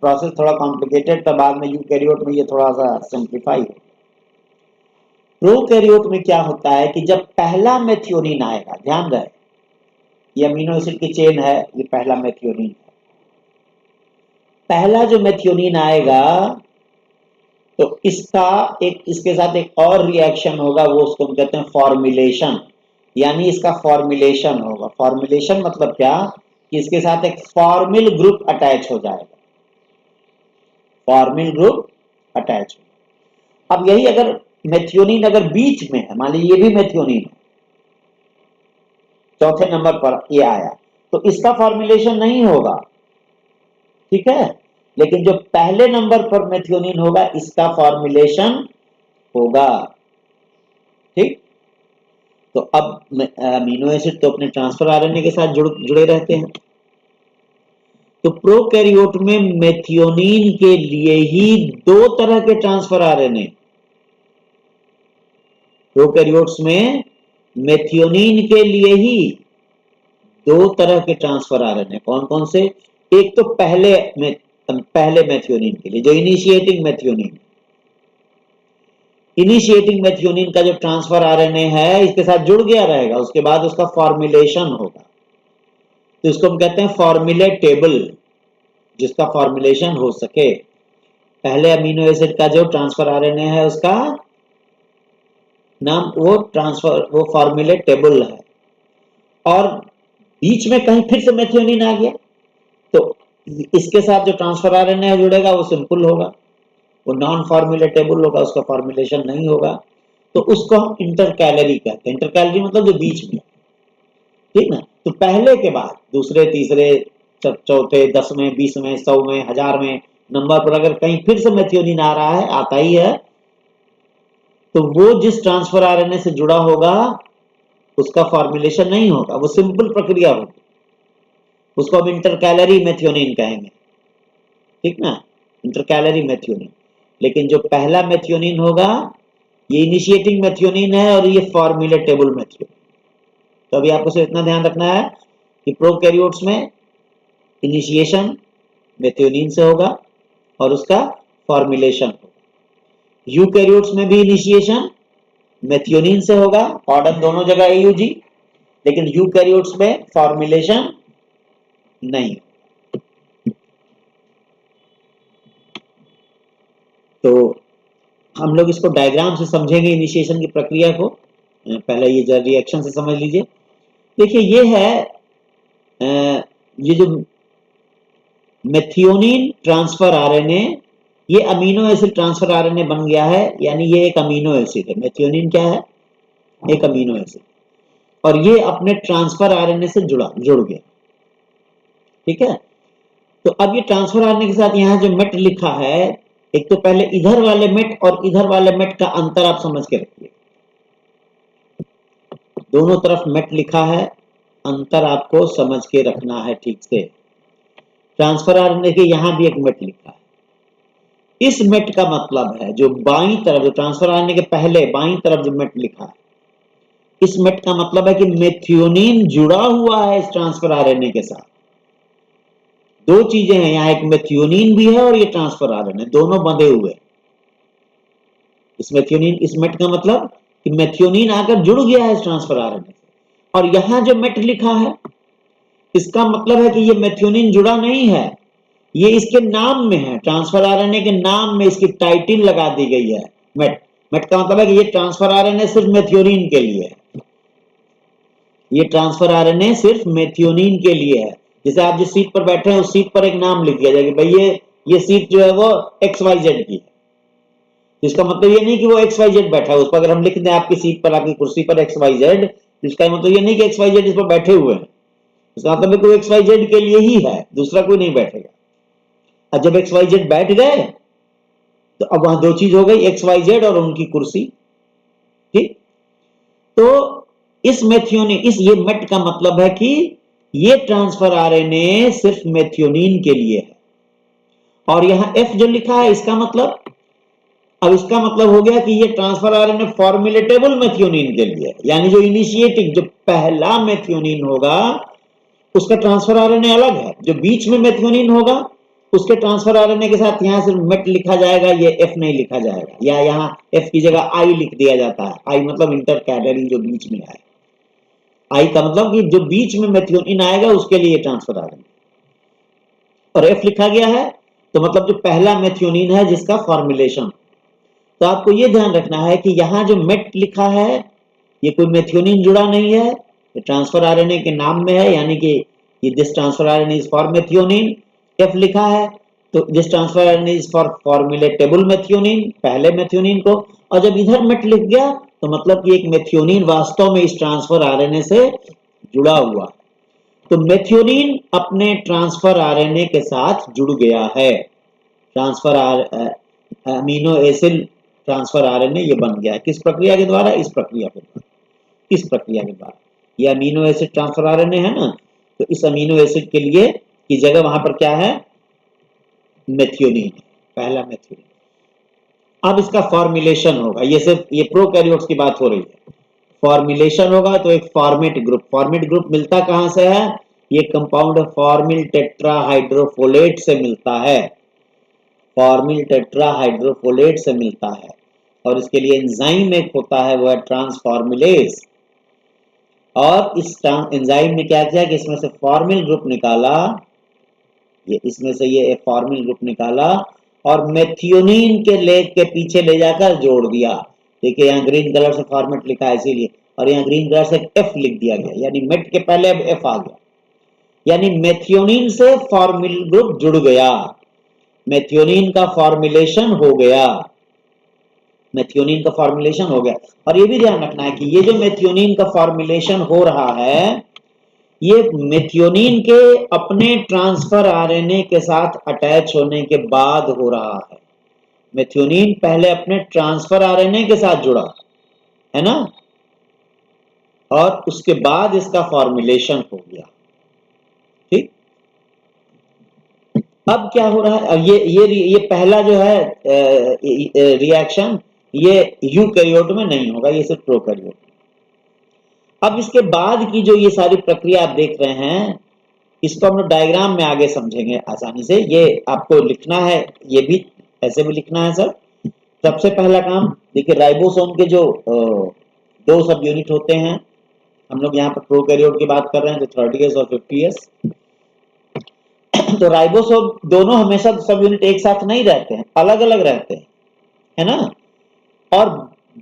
प्रोसेस थोड़ा कॉम्प्लिकेटेड था, बाद में यूकैरियोट में ये थोड़ा सा सिंप्लीफाई है। प्रोकैरियोट में क्या होता है कि जब पहला मेथियोनिन आएगा, ध्यान रहे ये अमीनो एसिड की चेन है, ये पहला मेथियोनिन है, पहला जो मेथियोनिन आएगा तो इसका एक इसके साथ एक और रिएक्शन होगा, वो उसको हम कहते हैं फॉर्मुलेशन, यानी इसका फॉर्मुलेशन होगा। फॉर्मुलेशन मतलब क्या कि इसके साथ एक फॉर्मिल ग्रुप अटैच हो जाएगा, फॉर्मिल ग्रुप अटैच हो। अब यही अगर मेथियोनिन अगर बीच में है, मान लीजिए ये भी मेथियोनिन है, चौथे नंबर पर ये आया, तो इसका फॉर्मुलेशन नहीं होगा, ठीक है, लेकिन जो पहले नंबर पर मेथियोनिन होगा इसका फॉर्मुलेशन होगा, ठीक। तो अब अमीनो एसिड तो अपने ट्रांसफर आरएनए के साथ जुड़े रहते हैं, तो प्रोकैरियोट में मेथियोनिन के लिए ही दो तरह के ट्रांसफर आरएनए, प्रोकैरियोट्स में मेथियोनिन के लिए ही दो तरह के ट्रांसफर आरएनए, कौन कौन से, एक तो पहले मेथियोनिन के लिए जो इनिशिएटिंग मेथियोनिन का जो ट्रांसफर आरएनए है इसके साथ जुड़ गया रहेगा, उसके बाद उसका फॉर्मुलेशन होगा, तो इसको हम कहते हैं फॉर्मुलेटेबल, जिसका फॉर्मुलेशन हो सके। पहले अमीनो एसिड का जो ट्रांसफर आरएनए है उसका नाम वो फॉर्मुलेटेबल है, और बीच में कहीं फिर से मेथियोनिन आ गया तो इसके साथ जो ट्रांसफर आरएनए जुड़ेगा वो सिंपल होगा, वो नॉन फॉर्मुलेटेबल होगा, उसका फॉर्मुलेशन नहीं होगा, तो उसको हम इंटरकैलरी कहते हैं। इंटरकैलरी मतलब जो बीच में, ठीक ना। तो पहले के बाद दूसरे तीसरे चौथे 10वें 20वें 100वें 1000वें नंबर पर अगर कहीं फिर से मेथियोनिन आ रहा है, आता ही है, तो वो जिस ट्रांसफर आरएनए से जुड़ा होगा उसका फॉर्मुलेशन नहीं होगा, वो सिंपल प्रक्रिया होगी, उसको हम इंटरकैलरी मेथियोनिन कहेंगे, ठीक ना, इंटरकैलरी मेथियोनिन। लेकिन जो पहला मेथियोनिन होगा ये इनिशिएटिंग मेथियोनिन है और ये फॉर्मुलेटेबल मेथियोनिन। तो अभी आपको सिर्फ इतना ध्यान रखना है कि प्रोकैरियोट्स में इनिशिएशन मेथियोनिन से होगा और उसका फॉर्मुलेशन होगा, यूकैरियोट्स में भी इनिशिएशन मेथियोनिन से होगा, ऑर्डर दोनों जगह AUG, लेकिन यूकैरियोट्स में फॉर्मुलेशन नहीं। तो हम लोग इसको डायग्राम से समझेंगे इनिशिएशन की प्रक्रिया को, पहले ये रिएक्शन से समझ लीजिए। देखिए ये है ये जो मेथियोनिन ट्रांसफर आरएनए, ये अमीनो एसिड ट्रांसफर आरएनए बन गया है, यानी ये एक अमीनो एसिड है। मेथियोनिन क्या है, एक अमीनो एसिड, और ये अपने ट्रांसफर आरएनए से जुड़ गया, ठीक है। तो अब ये ट्रांसफर आरएनए के साथ यहाँ जो मेट लिखा है, एक तो पहले इधर वाले मेट और इधर वाले मेट का अंतर आप समझ के रखिए, दोनों तरफ मेट लिखा है, अंतर आपको समझ के रखना है ठीक से। ट्रांसफर आरएनए के यहां भी एक मेट लिखा है, इस मेट का मतलब है जो बाईं तरफ, जो ट्रांसफर आरएनए के पहले बाईं तरफ जो मेट लिखा है, इस मेट का मतलब है कि मेथियोनिन जुड़ा हुआ है इस ट्रांसफर आरएनए के साथ। दो चीजें हैं यहाँ, एक मेथियोनिन भी है और ये ट्रांसफर आरएनए, दोनों बंधे हुए। इस मेट का मतलब कि मेथियोनिन आकर जुड़ गया है इस ट्रांसफर आरएनए से, और यहां जो मेट लिखा है इसका मतलब है कि ये मेथियोनिन जुड़ा नहीं है, ये इसके नाम में है, ट्रांसफर आरएनए के नाम में इसकी टाइटल लगा दी गई है मेट। मेट का मतलब है कि ये ट्रांसफर आरएनए सिर्फ मेथियोनिन के लिए है, ये ट्रांसफर आरएनए सिर्फ मेथियोनिन के लिए है। जैसे आप जिस सीट पर बैठे हैं उस सीट पर एक नाम लिख दिया जाए कि भाई ये सीट जो है वो XYZ की है, इसका मतलब ये नहीं कि वो XYZ बैठा है उस पर, अगर हम लिख दें आपकी सीट पर, आपकी कुर्सी पर XYZ, इसका मतलब ये नहीं कि XYZ इस पर बैठे हुए हैं, इसका मतलब है कि XYZ के लिए ही है, दूसरा कोई नहीं बैठेगा। और जब XYZ बैठ गए तो अब वहां दो चीज हो गई, XYZ और उनकी कुर्सी, ठीक। तो इस मेथियोनिन, ये मेट का मतलब है कि ये ट्रांसफर आरएनए सिर्फ मेथियोनिन के लिए है, और यहां F जो लिखा है इसका मतलब, अब इसका मतलब हो गया कि ये ट्रांसफर आरएनए फॉर्मुलेटेबल मेथियोनिन के लिए, यानी जो इनिशिएटिंग, जो पहला मेथियोनिन होगा उसका ट्रांसफर आरएनए अलग है, जो बीच में मेथियोनिन होगा उसके ट्रांसफर आरएनए के साथ यहाँ सिर्फ मेट लिखा जाएगा, ये एफ नहीं लिखा जाएगा, या यहाँ एफ की जगह आई लिख दिया जाता है। आई मतलब इंटर कैडरी, जो बीच में आए। आई का मतलब कि जो बीच में मेथियोनिन आएगा उसके लिए ट्रांसफर आरएनए, और एफ लिखा गया है तो मतलब जो पहला मेथियोनिन है जिसका फॉर्मुलेशन। तो आपको ये ध्यान रखना है कि यहाँ जो मेट लिखा है ये कोई मेथियोनिन जुड़ा नहीं है, ये ट्रांसफर आरएनए के नाम में है, यानी कि ये this transfer RNA is for methionine. F लिखा है तो this transfer RNA is for formylated methionine, पहले मेथियोनिन को। और जब इधर मेट लिख गया तो मतलब कि एक मेथियोनिन वास्तव में इस ट्रांसफर आरएनए से जुड़ा हुआ। तो मेथियोनिन अपने ट्रांसफर आरएनए के साथ जुड़ गया है, transfer amino acid transfer RNA ये बन गया है। किस प्रक्रिया के द्वारा? इस प्रक्रिया के द्वारा, इस प्रक्रिया के द्वारा। ये अमीनो एसिड ट्रांसफर आरएनए है ना, तो इस अमीनो एसिड के लिए की जगह वहां पर क्या है? मेथियोनिन, पहला मेथियोनिन। अब इसका फॉर्मुलेशन होगा, ये सिर्फ ये प्रोकैरियोट्स की बात हो रही है। फॉर्मुलेशन होगा तो एक फॉर्मेट ग्रुप, फॉर्मेट ग्रुप मिलता कहां से है? ये कंपाउंड फॉर्मिल टेट्राहाइड्रोफोलेट से मिलता है, फॉर्मिल टेट्राहाइड्रोफोलेट से मिलता है। और इसके लिए एंजाइम एक होता है, वो है ट्रांसफॉर्मुलेज। और इस एंजाइम ने क्या किया कि इसमें से फॉर्मिल ग्रुप निकाला, ये इसमें से ये फॉर्मिल ग्रुप निकाला और मेथियोनिन के लेग के पीछे ले जाकर जोड़ दिया। देखिए यहाँ ग्रीन कलर से फॉर्मेट लिखा है इसीलिए, और यहाँ ग्रीन कलर से एफ लिख दिया गया, यानी मेट के पहले अब एफ आ गया, यानी मेथियोनिन से फॉर्मिल ग्रुप जुड़ गया, मेथियोनिन का फॉर्मुलेशन हो गया, मेथियोनिन का फॉर्मुलेशन हो गया। और ये भी ध्यान रखना है कि ये जो मेथियोनिन का फॉर्मुलेशन हो रहा है ये मेथियोनिन के अपने ट्रांसफर आरएनए के साथ अटैच होने के बाद हो रहा है। मेथियोनिन पहले अपने ट्रांसफर आरएनए के साथ जुड़ा है ना, और उसके बाद इसका फॉर्मुलेशन हो गया। ठीक, अब क्या हो रहा है? ये पहला जो है रिएक्शन ये यूकैरियोट में नहीं होगा, ये सिर्फ प्रोकैरियोट। अब इसके बाद की जो ये सारी प्रक्रिया आप देख रहे हैं इसको हम लोग डायग्राम में आगे समझेंगे आसानी से। ये आपको लिखना है, ये भी ऐसे भी लिखना है सर। सबसे पहला काम देखिए, राइबोसोम के जो दो सब यूनिट होते हैं, हम लोग यहाँ पर प्रोकैरियोट की बात कर रहे हैं, तो 30s और 50s। तो राइबोसोम दोनों हमेशा सब यूनिट एक साथ नहीं रहते हैं, अलग अलग रहते हैं, है ना, और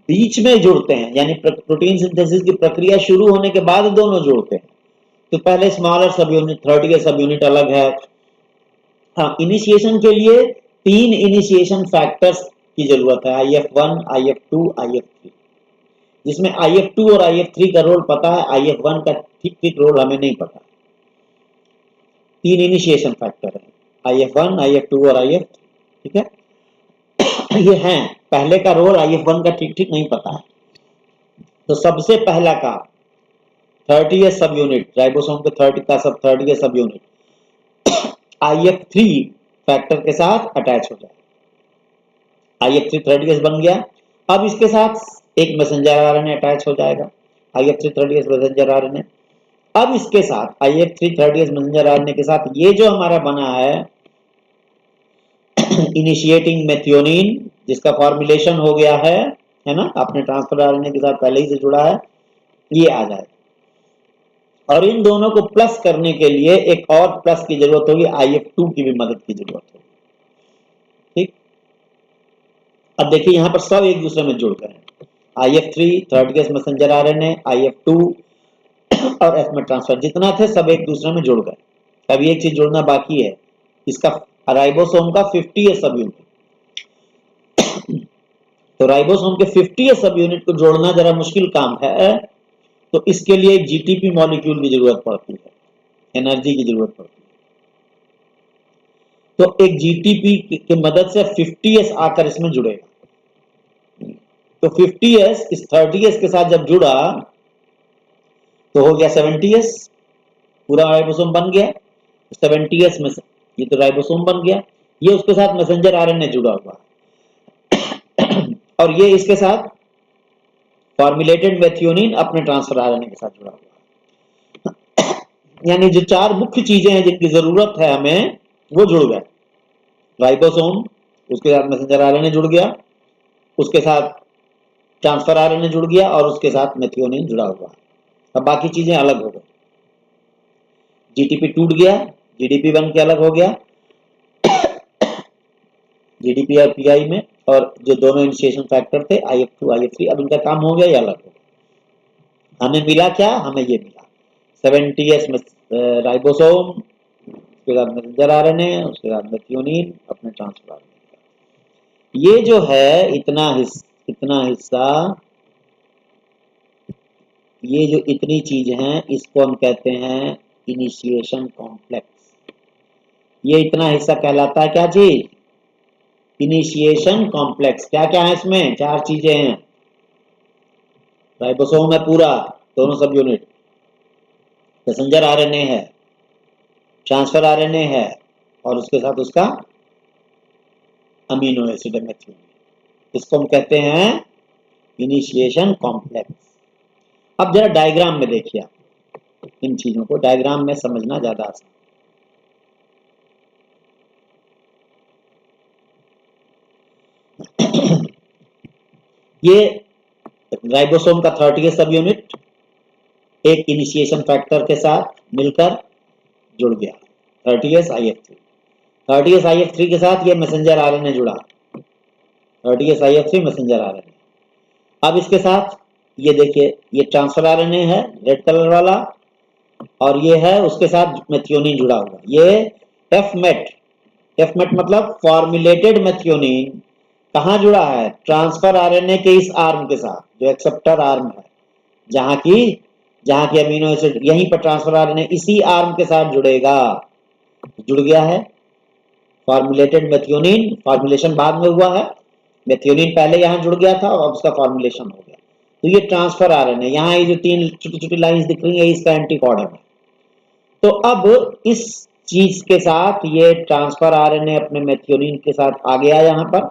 बीच में जुड़ते हैं, यानी प्रोटीन सिंथेसिस की प्रक्रिया शुरू होने के बाद दोनों जुड़ते हैं। तो पहले स्मॉलर सब यूनिट 30 सब यूनिट अलग है। हाँ, इनिशिएशन के लिए 3 इनिशिएशन फैक्टर्स की जरूरत है, IF1, IF2, IF3, जिसमें IF2 और IF3 का रोल पता है, IF1 का ठीक ठीक रोल हमें नहीं पता। 3 इनिशिएशन फैक्टर है, IF1, IF2 और IF3, ठीक है। ये हैं, पहले का रोल IF1 का ठीक ठीक नहीं पता है। तो सबसे पहला का 30 सब यूनिट, राइबोसोम के 30 सब यूनिट IF3 फैक्टर के साथ अटैच हो जाए। IF3 30 बन गया। अब इसके साथ एक मैसेंजर आरएनए अटैच हो जाएगा, IF3 30 मैसेंजर आरएनए। अब इसके साथ IF3 30 मैसेंजर आरएनए के साथ ये जो हमारा बना है इनिशिएटिंग मेथियोनिन, जिसका फॉर्मुलेशन हो गया है ना, अपने ट्रांसफर आरएनए के साथ पहले ही से जुड़ा है, ये आ जाएगा। और इन दोनों को प्लस करने के लिए एक और प्लस की जरूरत होगी, IF2 की भी मदद की जरूरत होगी। ठीक, अब देखिए यहां पर सब एक दूसरे में जुड़ गए हैं, IF3 30 मैसेंजर आरएनए, IF2 और एफ में ट्रांसफर जितना थे सब एक दूसरे में जुड़ गए। अभी एक चीज जुड़ना बाकी है, इसका राइबोसोम का 50 सब यूनिट। तो राइबोसोम के 50 सब यूनिट को जोड़ना जरा मुश्किल काम है, तो इसके लिए एक जीटीपी मॉलिक्यूल की जरूरत पड़ती है, एनर्जी की जरूरत पड़ती है। तो एक जीटीपी की मदद से 50s आकर इसमें जुड़ेगा। तो 50s इस 30s के साथ जब जुड़ा तो हो गया 70s, पूरा राइबोसोम बन गया। 70s में ये तो राइबोसोम बन गया, ये उसके साथ मैसेंजर आरएनए जुड़ा हुआ और ये इसके साथ फॉर्मुलेटेड मेथियोनिन अपने ट्रांसफर आरएनए के साथ जुड़ा हुआ। यानी जो 4 मुख्य चीजें हैं जिनकी जरूरत है हमें, वो जुड़ गए। राइबोसोम, उसके साथ मैसेंजर आरएनए जुड़ गया, उसके साथ ट्रांसफर आरएनए जुड़ गया और उसके साथ मेथियोनिन जुड़ा हुआ है। अब बाकी चीजें अलग हो गई, जीटीपी टूट गया, जीडीपी बन के अलग हो गया जीडीपी और पीआई में, और जो दोनों इनिशिएशन फैक्टर थे IF2 IF3, अब इनका काम हो गया या अलग हो गया। हमें मिला क्या, हमें ये मिला 70S में राइबोसोम, उसके बाद मैसेंजर आरएनए, उसके बाद मेथियोनिन, अपने ट्रांसफर आरएनए। ये जो है इतना हिस्सा, ये जो इतनी चीज हैं इसको हम कहते हैं इनिशिएशन कॉम्प्लेक्स। ये इतना हिस्सा कहलाता है क्या चीज, इनिशिएशन कॉम्प्लेक्स। क्या क्या है इसमें, 4 चीजें हैं। राइबोसोम है पूरा, दोनों सब यूनिट, मैसेंजर आरएनए है, ट्रांसफर आरएनए है, और उसके साथ उसका अमीनो एसिड है मेथियोनिन। इसको हम कहते हैं इनिशिएशन कॉम्प्लेक्स। अब जरा डायग्राम में देखिए आप, इन चीजों को डायग्राम में समझना ज्यादा आसान। ये राइबोसोम का 30 सब यूनिट एक इनिशिएशन फैक्टर के साथ मिलकर जुड़ गया, 30S IF3। 30S IF3 के साथ ये मैसेंजर आरएनए जुड़ा, 30S IF3 मैसेंजर आरएनए। अब इसके साथ ये देखिए, ये ट्रांसफर आरएनए है रेड कलर वाला, और ये है उसके साथ मेथियोनिन जुड़ा हुआ। ये एफमेट, एफमेट मतलब फॉर्मुलेटेड मेथियोनिन कहाँ जुड़ा है, ट्रांसफर आरएनए के इस आर्म के साथ, जो एक्सेप्टर आर्म है, जहां की अमीनो एसिड, यहीं पर ट्रांसफर आरएनए इसी आर्म के साथ जुड़ेगा। जुड़ गया है फॉर्मुलेटेड मेथियोनिन, फॉर्मुलेशन बाद में हुआ है, मेथियोनिन पहले यहां जुड़ गया था और अब उसका फॉर्मुलेशन हो गया। तो ये ट्रांसफर आरएनए, यहां ये जो 3 छोटी छोटी लाइंस दिख रही है, इसका एंटीकोडन है। तो अब इस चीज के साथ ये ट्रांसफर आरएनए अपने मेथियोनिन के साथ आ गया यहां पर,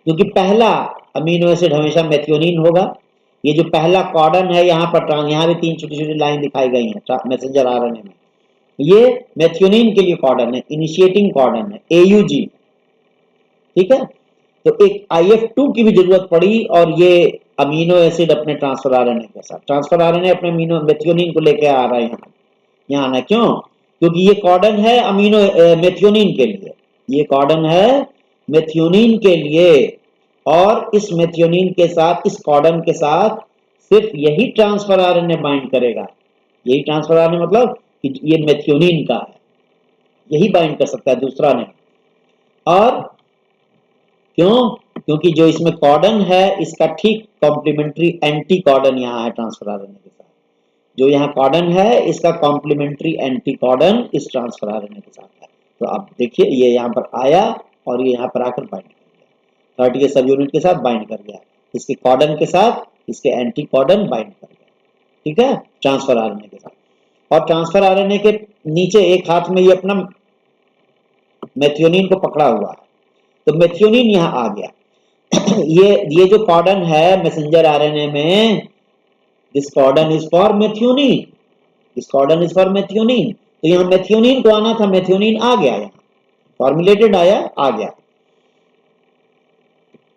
क्योंकि पहला अमीनो एसिड हमेशा मेथियोनिन होगा। ये जो पहला कॉर्डन है यहाँ पर, यहाँ भी 3 छोटी छोटी लाइन दिखाई गई है मैसेंजर आरएनए में, ये मेथियोनिन के लिए कॉर्डन है, इनिशिएटिंग कॉर्डन है AUG, ठीक है। तो एक IF2 की भी जरूरत पड़ी, और ये अमीनो एसिड अपने ट्रांसफर आरएनए के साथ, ट्रांसफर आरएनए अपने अमीनो मेथियोनिन को लेकर आ रहा है यहाँ आना, क्यों, क्योंकि ये कॉर्डन है अमीनो मेथियोनिन के लिए, ये कॉर्डन है मेथियोनिन के लिए, और इस मेथियोनिन के साथ, इस कॉर्डन के साथ सिर्फ यही ट्रांसफर आरएनए बाइंड करेगा। यही ट्रांसफर आरएनए मतलब कि ये मेथियोनिन का है, यही बाइंड कर सकता है, दूसरा नहीं। और क्यों, क्योंकि जो इसमें कॉर्डन है इसका ठीक कॉम्प्लीमेंट्री एंटी कॉर्डन यहाँ है ट्रांसफर आरएनए के साथ। जो यहाँ कॉर्डन है इसका कॉम्प्लीमेंट्री एंटी कॉर्डन इस ट्रांसफर आरएनए के साथ है। तो आप देखिए ये यहाँ पर आया और ये यहाँ पर आकर बाइंड कर गया, 30 के सब यूनिट के साथ बाइंड कर गया, इसके कॉर्डन के साथ इसके एंटी कॉर्डन बाइंड कर गया, ठीक है, ट्रांसफर आरएनए के साथ। और ट्रांसफर आरएनए के नीचे एक हाथ में ये अपना मेथियोनिन को पकड़ा हुआ है, तो मेथियोनिन यहाँ आ गया। ये जो कॉर्डन है मैसेंजर आरएनए में, this codon is for methionine, this codon is for methionine. तो यहाँ मेथियोनिन को आना था, मेथियोनिन आ गया, यहाँ फॉर्मुलेटेड आया, आ गया।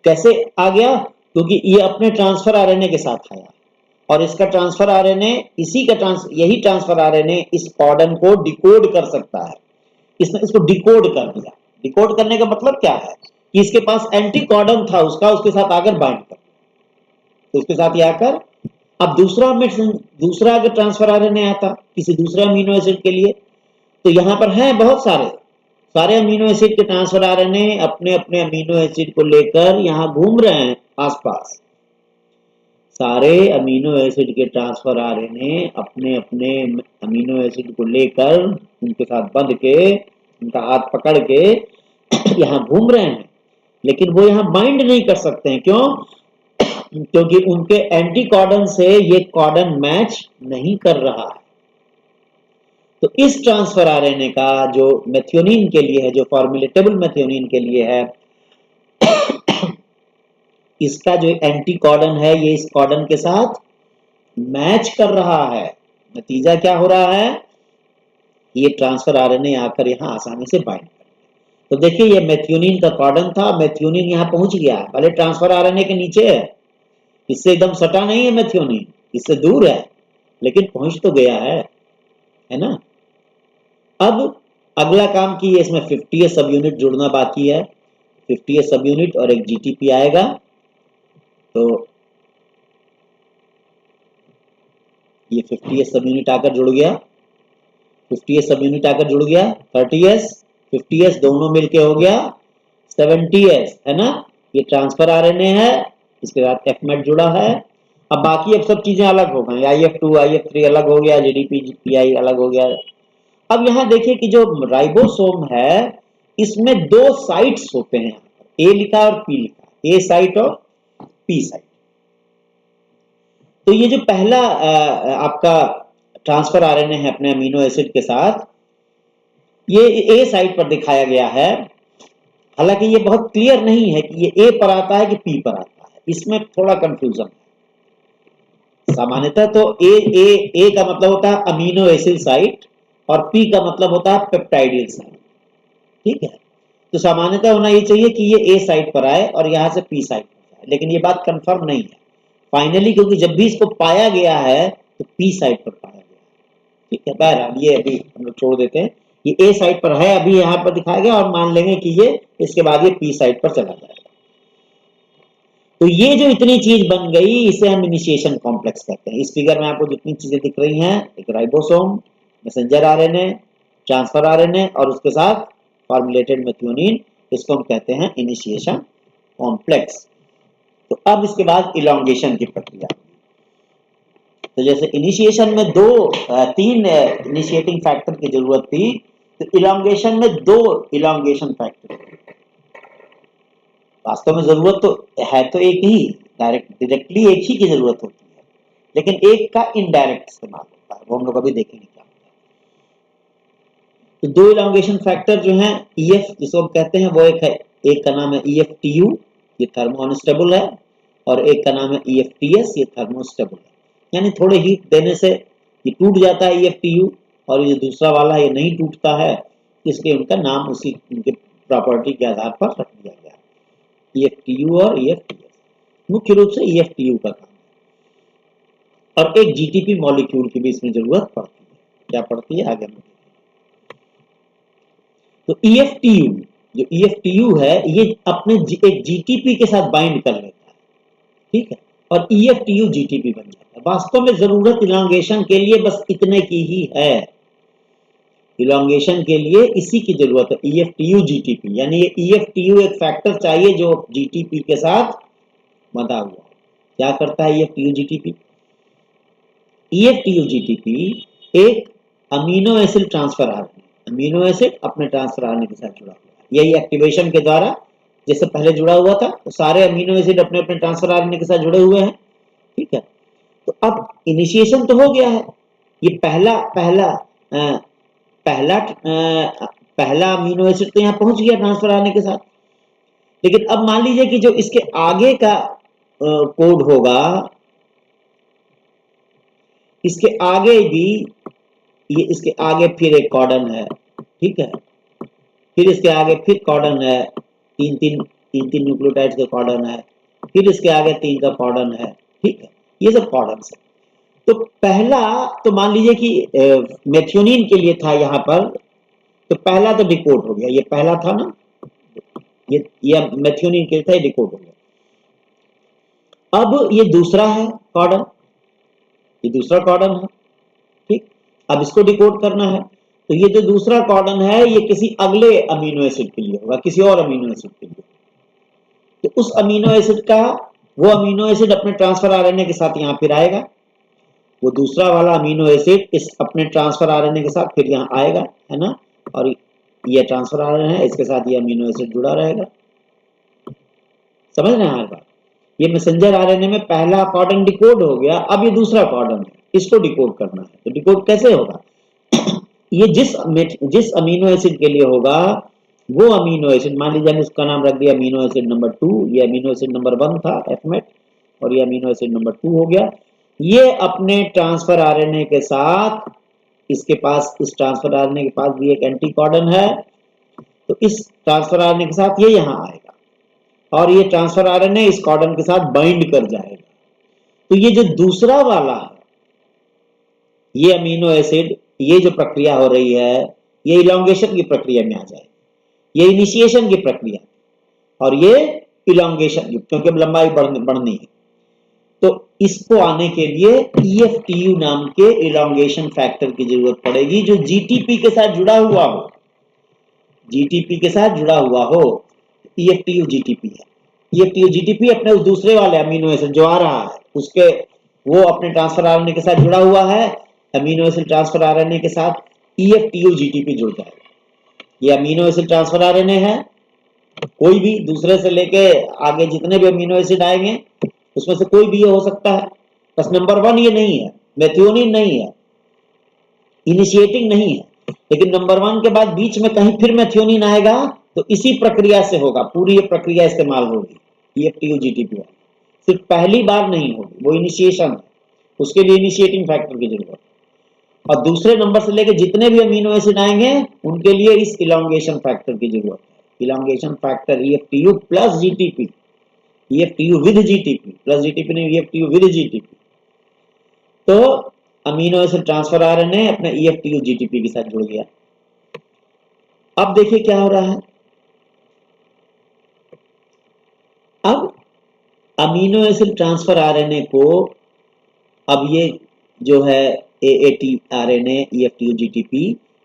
कैसे आ गया, क्योंकि ये अपने ट्रांसफर आरएनए के साथ आया, और इसका ट्रांसफर आरएनए, यही ट्रांसफर आरएनए इस कॉर्डन को डिकोड कर सकता है। इसने इसको डिकोड कर दिया। डिकोड करने का मतलब क्या है कि इसके पास एंटी कॉर्डन था उसका, उसके साथ आकर बाइंड कर, तो उसके साथ ये आकर, अब दूसरा अगर ट्रांसफर आरएनए आता किसी दूसरे अमीनो एसिड के लिए, तो यहां पर है बहुत सारे अमीनो एसिड के ट्रांसफर आरएनए अपने अपने अमीनो एसिड को लेकर यहां घूम रहे हैं आसपास। सारे अमीनो एसिड के ट्रांसफर आरएनए अपने अपने अमीनो एसिड को लेकर, उनके साथ बंध के, उनका हाथ पकड़ के यहाँ घूम रहे हैं, लेकिन वो यहाँ बाइंड नहीं कर सकते हैं। क्यों, क्योंकि उनके एंटी कॉर्डन से ये कॉर्डन मैच नहीं कर रहा है। तो इस ट्रांसफर आरएनए का जो मेथियोनिन के लिए है, जो फॉर्मुलेटेबल मेथियोनिन के लिए है, इसका जो एंटी कॉर्डन है ये इस कॉर्डन के साथ मैच कर रहा है। नतीजा क्या हो रहा है, ये ट्रांसफर आरएनए आकर यहां आसानी से बाइंड कर, तो देखिए ये मेथियोनिन का कॉर्डन था, मेथियोनिन यहाँ पहुंच गया है, भले ट्रांसफर आरएनए के नीचे है, इससे एकदम सटा नहीं है मेथियोनिन, इससे दूर है, लेकिन पहुंच तो गया है ना। अब अगला काम की इसमें 50 सब यूनिट जुड़ना बाकी है, 50 सब यूनिट और एक जीटीपी आएगा। तो ये 50 सब यूनिट आकर जुड़ गया, 50 सब यूनिट आकर जुड़ गया, 30s 50s दोनों मिलके हो गया 70s, है ना। ये ट्रांसफर आरएनए है, इसके बाद एफमेट जुड़ा है। अब बाकी अब सब चीजें अलग हो गई, IF2 IF3 अलग हो गया, जीडीपी जीपीआई अलग हो गया। अब यहाँ देखिए कि जो राइबोसोम है इसमें दो साइट्स होते हैं, ए लिखा और पी लिखा, ए साइट और पी साइट। तो ये जो पहला आपका ट्रांसफर आरएनए है अपने अमीनो एसिड के साथ, ये ए साइट पर दिखाया गया है। हालांकि ये बहुत क्लियर नहीं है कि ये ए पर आता है कि पी पर आता है, इसमें थोड़ा कंफ्यूजन है। सामान्यतः तो ए का मतलब होता है अमीनो एसिड साइट और पी का मतलब होता है पेप्टाइडिल साइट, ठीक है। तो सामान्यतः होना ये चाहिए कि ये ए साइट पर आए और यहां से पी साइट पर जाए, लेकिन ये बात कंफर्म नहीं है फाइनली, क्योंकि जब भी इसको पाया गया है तो पी साइट पर पाया गया है, ठीक है। बहरहाल ये अभी हम लोग छोड़ देते हैं, ये ए साइट पर है अभी यहाँ पर दिखाया गया, और मान लेंगे कि ये इसके बाद ये पी साइट पर चला जाएगा। तो ये जो इतनी चीज बन गई इसे हम इनिशिएशन कॉम्प्लेक्स कहते हैं। इस फिगर में आपको जितनी चीजें दिख रही हैं, एक ribosome, messenger RNA, transfer RNA और उसके साथ फॉर्मुलेटेड मेथियोनिन, इसको हम कहते हैं इनिशिएशन कॉम्प्लेक्स। तो अब इसके बाद इलॉन्गेशन की प्रक्रिया। तो जैसे इनिशिएशन में तीन इनिशिएटिंग फैक्टर की जरूरत थी, तो इलॉन्गेशन में 2 इलॉन्गेशन फैक्टर। वास्तव में जरूरत तो है तो एक ही, डायरेक्टली एक ही की जरूरत होती है, लेकिन एक का इनडायरेक्ट इस्तेमाल होता है, वो हम लोग अभी देखेंगे क्या होता है। तो 2 इलॉन्गेशन फैक्टर जो हैं, EF जिसको हम कहते हैं, वो एक का नाम है EFTU, ये थर्मो अनस्टेबल है, और एक का नाम है EFTS, ये थर्मोस्टेबल है। यानी थोड़े हीट देने से ये टूट जाता है EFTU, और ये दूसरा वाला ये नहीं टूटता है, इसलिए उनका नाम उसी उनके प्रॉपर्टी के आधार पर रख दिया गया है, EFTU और EFTS। मुख्य रूप से EFTU का काम है, और एक GTP मॉलिक्यूल की भी इसमें जरूरत पड़ती है। क्या पड़ती है आगे में। तो EFTU, जो EFTU है ये अपने एक GTP के साथ बाइंड कर लेता है, ठीक है, और EFTU GTP बन जाता है। वास्तव में जरूरत इलॉन्गेशन के लिए बस इतने की ही है, इलॉन्गेशन के लिए इसी की जरूरत है, EFTU GTP। यानी ये EFTU एक फैक्टर चाहिए जो GTP के साथ बंधा हुआ। क्या करता है EFTU GTP? EFTU GTP एक amino acid transfer RNA, amino acid अपने ट्रांसफर आरएनए के साथ जुड़ा हुआ है। यही एक्टिवेशन के द्वारा जैसे पहले जुड़ा हुआ था, तो सारे अमीनो एसिड अपने अपने ट्रांसफर आरएनए के साथ जुड़े हुए हैं, ठीक है। तो अब इनिशिएशन तो हो गया है, ये पहला अमीनो एसिड तो यहाँ पहुंच गया ट्रांसफर आरएनए के साथ, लेकिन अब मान लीजिए कि जो इसके आगे का कोड होगा, इसके आगे भी ये इसके आगे फिर एक कॉर्डन है, ठीक है, फिर इसके आगे फिर कॉर्डन है, तीन तीन न्यूक्लियोटाइड्स का कॉर्डन है, फिर इसके आगे 3 का कॉर्डन है, ठीक है, ये सब कॉर्डन है। तो पहला तो मान लीजिए कि मेथियोनिन के लिए था यहाँ पर, तो पहला तो डिकोड हो गया, ये पहला था ना, ये मेथियोनिन के लिए था, ये डिकोड हो गया। अब ये दूसरा है कॉर्डन, ये दूसरा कॉर्डन है, ठीक। अब इसको डिकोड करना है, तो ये जो दूसरा कॉर्डन है ये किसी अगले अमीनो एसिड के लिए होगा, किसी और अमीनो एसिड के लिए। तो उस अमीनो एसिड का वो अमीनो एसिड अपने ट्रांसफर आरएनए के साथ यहाँ फिर आएगा, वो दूसरा वाला अमीनो एसिड इस अपने ट्रांसफर आरएनए के साथ फिर यहाँ आएगा, है ना, और ये ट्रांसफर आरएनए है, इसके साथ ये अमीनो एसिड जुड़ा रहेगा। समझ रहे हैं हमारे बात। ये मैसेंजर आरएनए में पहला कॉर्डन डिकोड हो गया, अब ये दूसरा कॉर्डन है, इसको डिकोड करना है। तो डिकोड कैसे होगा? ये जिस अमीनो एसिड के लिए होगा, वो अमीनो एसिड मान लीजिए हमने उसका नाम रख दिया अमीनो एसिड नंबर 2, ये अमीनो एसिड नंबर 1 था एफमेट, और ये अमीनो एसिड नंबर 2 हो गया। ये अपने ट्रांसफर आरएनए के साथ, इसके पास इस ट्रांसफर आरएनए के पास भी एक एंटी कॉर्डन है, तो इस ट्रांसफर आरएनए के साथ ये यहाँ आएगा और ये ट्रांसफर आरएनए इस कॉडन के साथ बाइंड कर जाएगा। तो ये जो दूसरा वाला है, ये अमीनो एसिड, ये जो प्रक्रिया हो रही है, ये इलॉन्गेशन की प्रक्रिया में आ जाएगी। ये इनिशिएशन की प्रक्रिया और ये इलॉन्गेशन की, क्योंकि अब लंबाई बढ़नी है। तो इसको आने के लिए EFTU नाम के इलॉन्गेशन फैक्टर की जरूरत पड़ेगी, जो GTP के साथ जुड़ा हुआ हो। GTP के साथ जुड़ा हुआ हो, EFTU GTP है। EFTU GTP अपने उस दूसरे वाले अमीनो एसिड जो आ रहा है उसके, वो अपने ट्रांसफर आरएनए के साथ जुड़ा हुआ है। अमीनो एसिड ट्रांसफर आरएनए के साथ EFTU GTP जुड़ जाएगा। ये अमीनो एसिड ट्रांसफर आरएनए है, कोई भी दूसरे से लेके आगे जितने भी अमीनो एसिड आएंगे उसमें से कोई भी ये हो सकता है। बस नंबर 1 ये नहीं है, मेथियोनिन नहीं है, इनिशिएटिंग नहीं है, लेकिन नंबर 1 के बाद बीच में कहीं फिर मेथियोनिन आएगा तो इसी प्रक्रिया से होगा, पूरी ये प्रक्रिया इस्तेमाल होगी EFTU GTP वाली। सिर्फ पहली बार नहीं होगी, वो इनिशिएशन है, उसके लिए इनिशिएटिंग फैक्टर की जरूरत है। और दूसरे नंबर से लेके जितने भी अमीनो एसिड आएंगे उनके लिए इस इलॉन्गेशन फैक्टर की जरूरत है। Elongation factor EFTU plus GTP, EFTU with GTP, plus GTP नहीं, EFTU विद GTP। तो अमीनो एसिड ट्रांसफर आरएनए अपने EFTU GTP के साथ जुड़ गया। अब देखिए क्या हो रहा है। अब अमीनो एसिड ट्रांसफर आरएनए को, अब ये जो है AAT RNA EFTU GTP,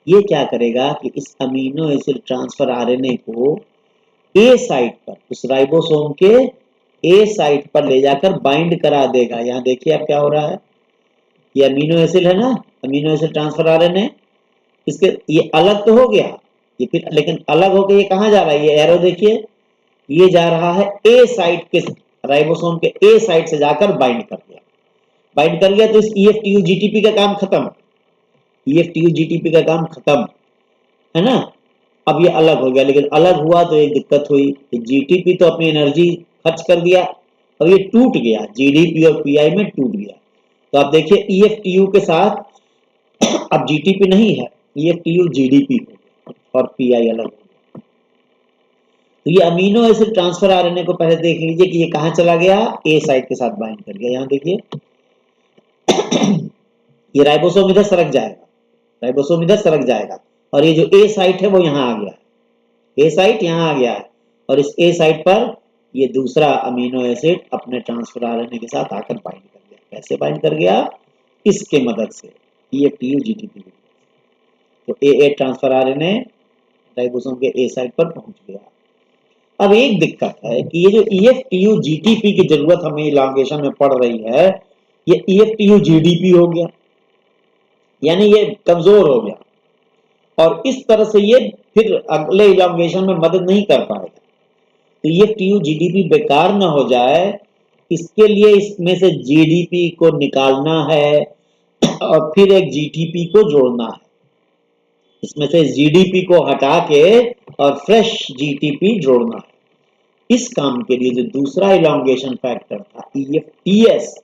ये क्या करेगा कि इस अमीनो एसिड ट्रांसफर आरएनए को A साइट पर, उस राइबोसोम के A साइट पर ले जाकर बाइंड करा देगा। यहाँ देखिए अब क्या हो रहा है, ये अमीनो एसिड है ना, अमीनो एसिड ट्रांसफर आरएनए, इसके ये अलग तो हो गया, ये फिर लेकिन अलग होकर ये कहाँ जा रहा है, ये एरो देखिए, ये जा रहा है A साइट के, राइबोसोम के A साइट से जाकर बाइंड कर गया। बाइंड कर गया तो इस EFTU GTP का काम खत्म, EFTU GTP का काम खत्म है ना। अब ये अलग हो गया, लेकिन अलग हुआ तो एक दिक्कत हुई, GTP तो अपनी एनर्जी खर्च कर दिया और ये टूट गया, GDP और PI में टूट गया। तो आप देखिए EFTU के साथ अब GTP नहीं है, EFTU GDP हो गया और PI अलग हो गया। तो ये अमीनो एसिड ट्रांसफर आरएनए को पहले देख लीजिए कि ये कहाँ चला गया, A साइट के साथ बाइंड कर गया। यहाँ देखिए ये राइबोसोम इधर सरक जाएगा, राइबोसोम इधर सरक जाएगा और ये जो A साइट है वो यहाँ आ गया, A साइट यहाँ आ गया है और इस A साइट पर ये दूसरा अमीनो एसिड अपने ट्रांसफर आरएनए के साथ आकर बाइंड कर गया। कैसे बाइंड कर गया, इसके मदद से, EFTU GTP। तो AA ट्रांसफर आरएनए राइबोसोम के A साइट पर पहुंच गया। अब एक दिक्कत है कि ये जो EFTU GTP की जरूरत हमें इलॉन्गेशन में पड़ रही है, ये EFTU GDP हो गया, यानी ये कमजोर हो गया और इस तरह से ये फिर अगले इलॉन्गेशन में मदद नहीं कर पाएगा। तो EFTU GDP बेकार ना हो जाए, इसके लिए इसमें से GDP को निकालना है और फिर एक GTP को जोड़ना है। इसमें से GDP को हटा के और फ्रेश GTP जोड़ना है। इस काम के लिए जो दूसरा इलॉन्गेशन फैक्टर था EFTS,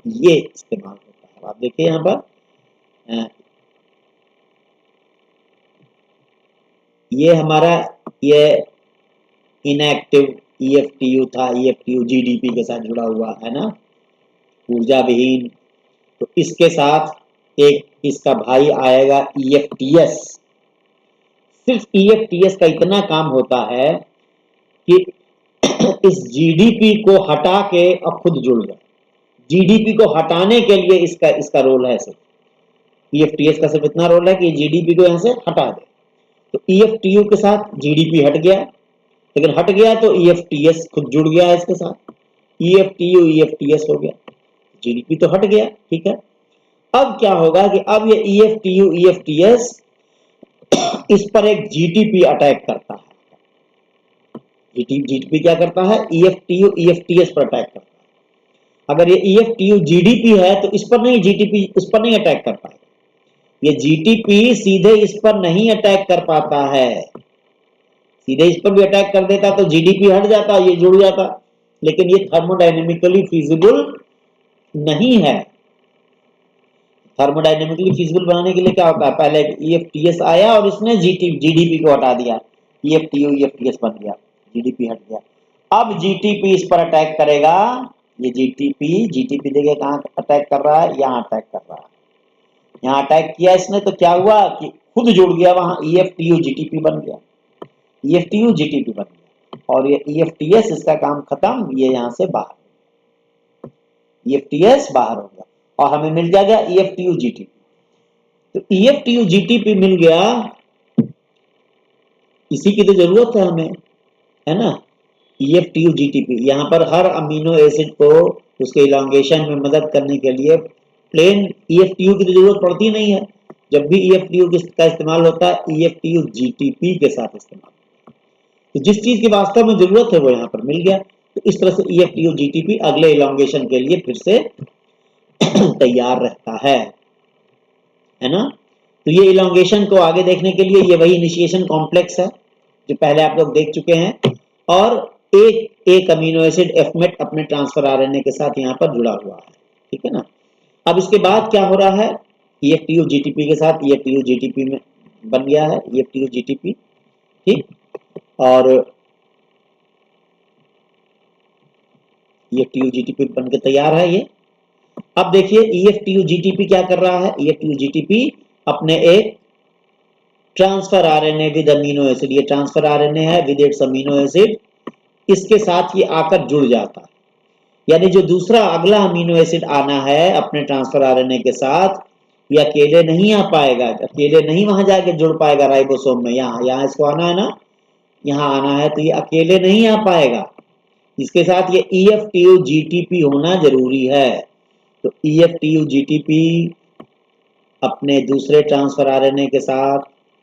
ये इस्तेमाल होता है। आप देखिए यहाँ पर ये हमारा ये इनएक्टिव EFTU था, EFTU GDP के साथ जुड़ा हुआ है ना, ऊर्जा विहीन। तो इसके साथ एक इसका भाई आएगा EFTS। सिर्फ EFTS का इतना काम होता है कि इस GDP को हटा के अब खुद जुड़ जाए। GDP को हटाने के लिए इसका रोल है, सिर्फ EFTS का सिर्फ इतना रोल है कि GDP को यहाँ से हटा दे। तो EFTU के साथ GDP हट गया, लेकिन हट गया तो EFTS खुद जुड़ गया इसके साथ, EFTU EFTS हो गया, GDP तो हट गया, ठीक है। अब क्या होगा कि अब ये EFTU EFTS इस पर एक GTP अटैक करता है। GTP क्या करता है, EFTU EFTS पर अटैक करता है। अगर ये EFTU GDP है तो इस पर नहीं, GTP इस पर नहीं अटैक कर पाएगा। ये GTP सीधे इस पर नहीं अटैक कर पाता है, सीधे इस पर भी अटैक कर देता तो GDP हट जाता, ये जुड़ जाता, लेकिन ये थर्मोडायनेमिकली फिजिबल नहीं है। थर्मोडायनेमिकली फिजिबल बनाने के लिए क्या होता है, पहले EFTS आया और इसने GDP को हटा दिया, EFTU EFTS बन गया, GDP हट गया। अब GTP इस पर अटैक करेगा, ये GTP देखिए कहाँ अटैक कर रहा है, यहाँ अटैक कर रहा है, यहाँ अटैक किया इसने तो क्या हुआ कि खुद जुड़ गया वहां, EFTU GTP बन गया, EFTU GTP बन गया, और ये EFTS इसका काम खत्म, ये यहाँ से बाहर, EFTS बाहर हो गया और हमें मिल जाएगा EFTU GTP। तो EFTU GTP मिल गया, इसी की तो जरूरत है हमें, है ना। EFTU GTP यहाँ पर हर अमीनो एसिड को उसके इलांगेशन में मदद करने के लिए प्लेन EFTU की तो जरूरत पड़ती नहीं है, जब भी EFTU का इस्तेमाल होता है EFTU GTP के साथ इस्तेमाल, तो जिस चीज की वास्तव में जरूरत है वो यहाँ पर मिल गया। तो इस तरह से EFTU GTP अगले इलांगेशन के लिए फिर से तैयार रहता है ना। तो ये इलांगेशन को आगे देखने के लिए ये वही इनिशिएशन कॉम्प्लेक्स है जो पहले आप लोग देख चुके हैं, और एक अमीनो एसिड एफमेट अपने ट्रांसफर आरएनए के साथ यहाँ पर जुड़ा हुआ है, ठीक है ना। अब इसके बाद क्या हो रहा है, EFTU GTP के साथ EFTU GTP में बन गया है, EFTU GTP, ठीक, और EFTU GTP बन के तैयार है ये। अब देखिए EFTU GTP क्या कर रहा है, EFTU GTP अपने एक transfer RNA with amino acid, ये ट्रांसफर आरएनए है विद इट्स अमीनो एसिड, इसके साथ ये आकर जुड़ जाता है, यानी जो दूसरा अगला अमीनो एसिड आना है अपने ट्रांसफर आरएनए के साथ, ये अकेले नहीं आ पाएगा, अकेले नहीं वहां जाके जुड़ पाएगा राइबोसोम में, यहाँ इसको आना है ना, यहाँ आना है, तो ये अकेले नहीं आ पाएगा, इसके साथ ये EFTU GTP होना जरूरी है। तो EFTU GTP अपने दूसरे ट्रांसफर आरएनए के साथ,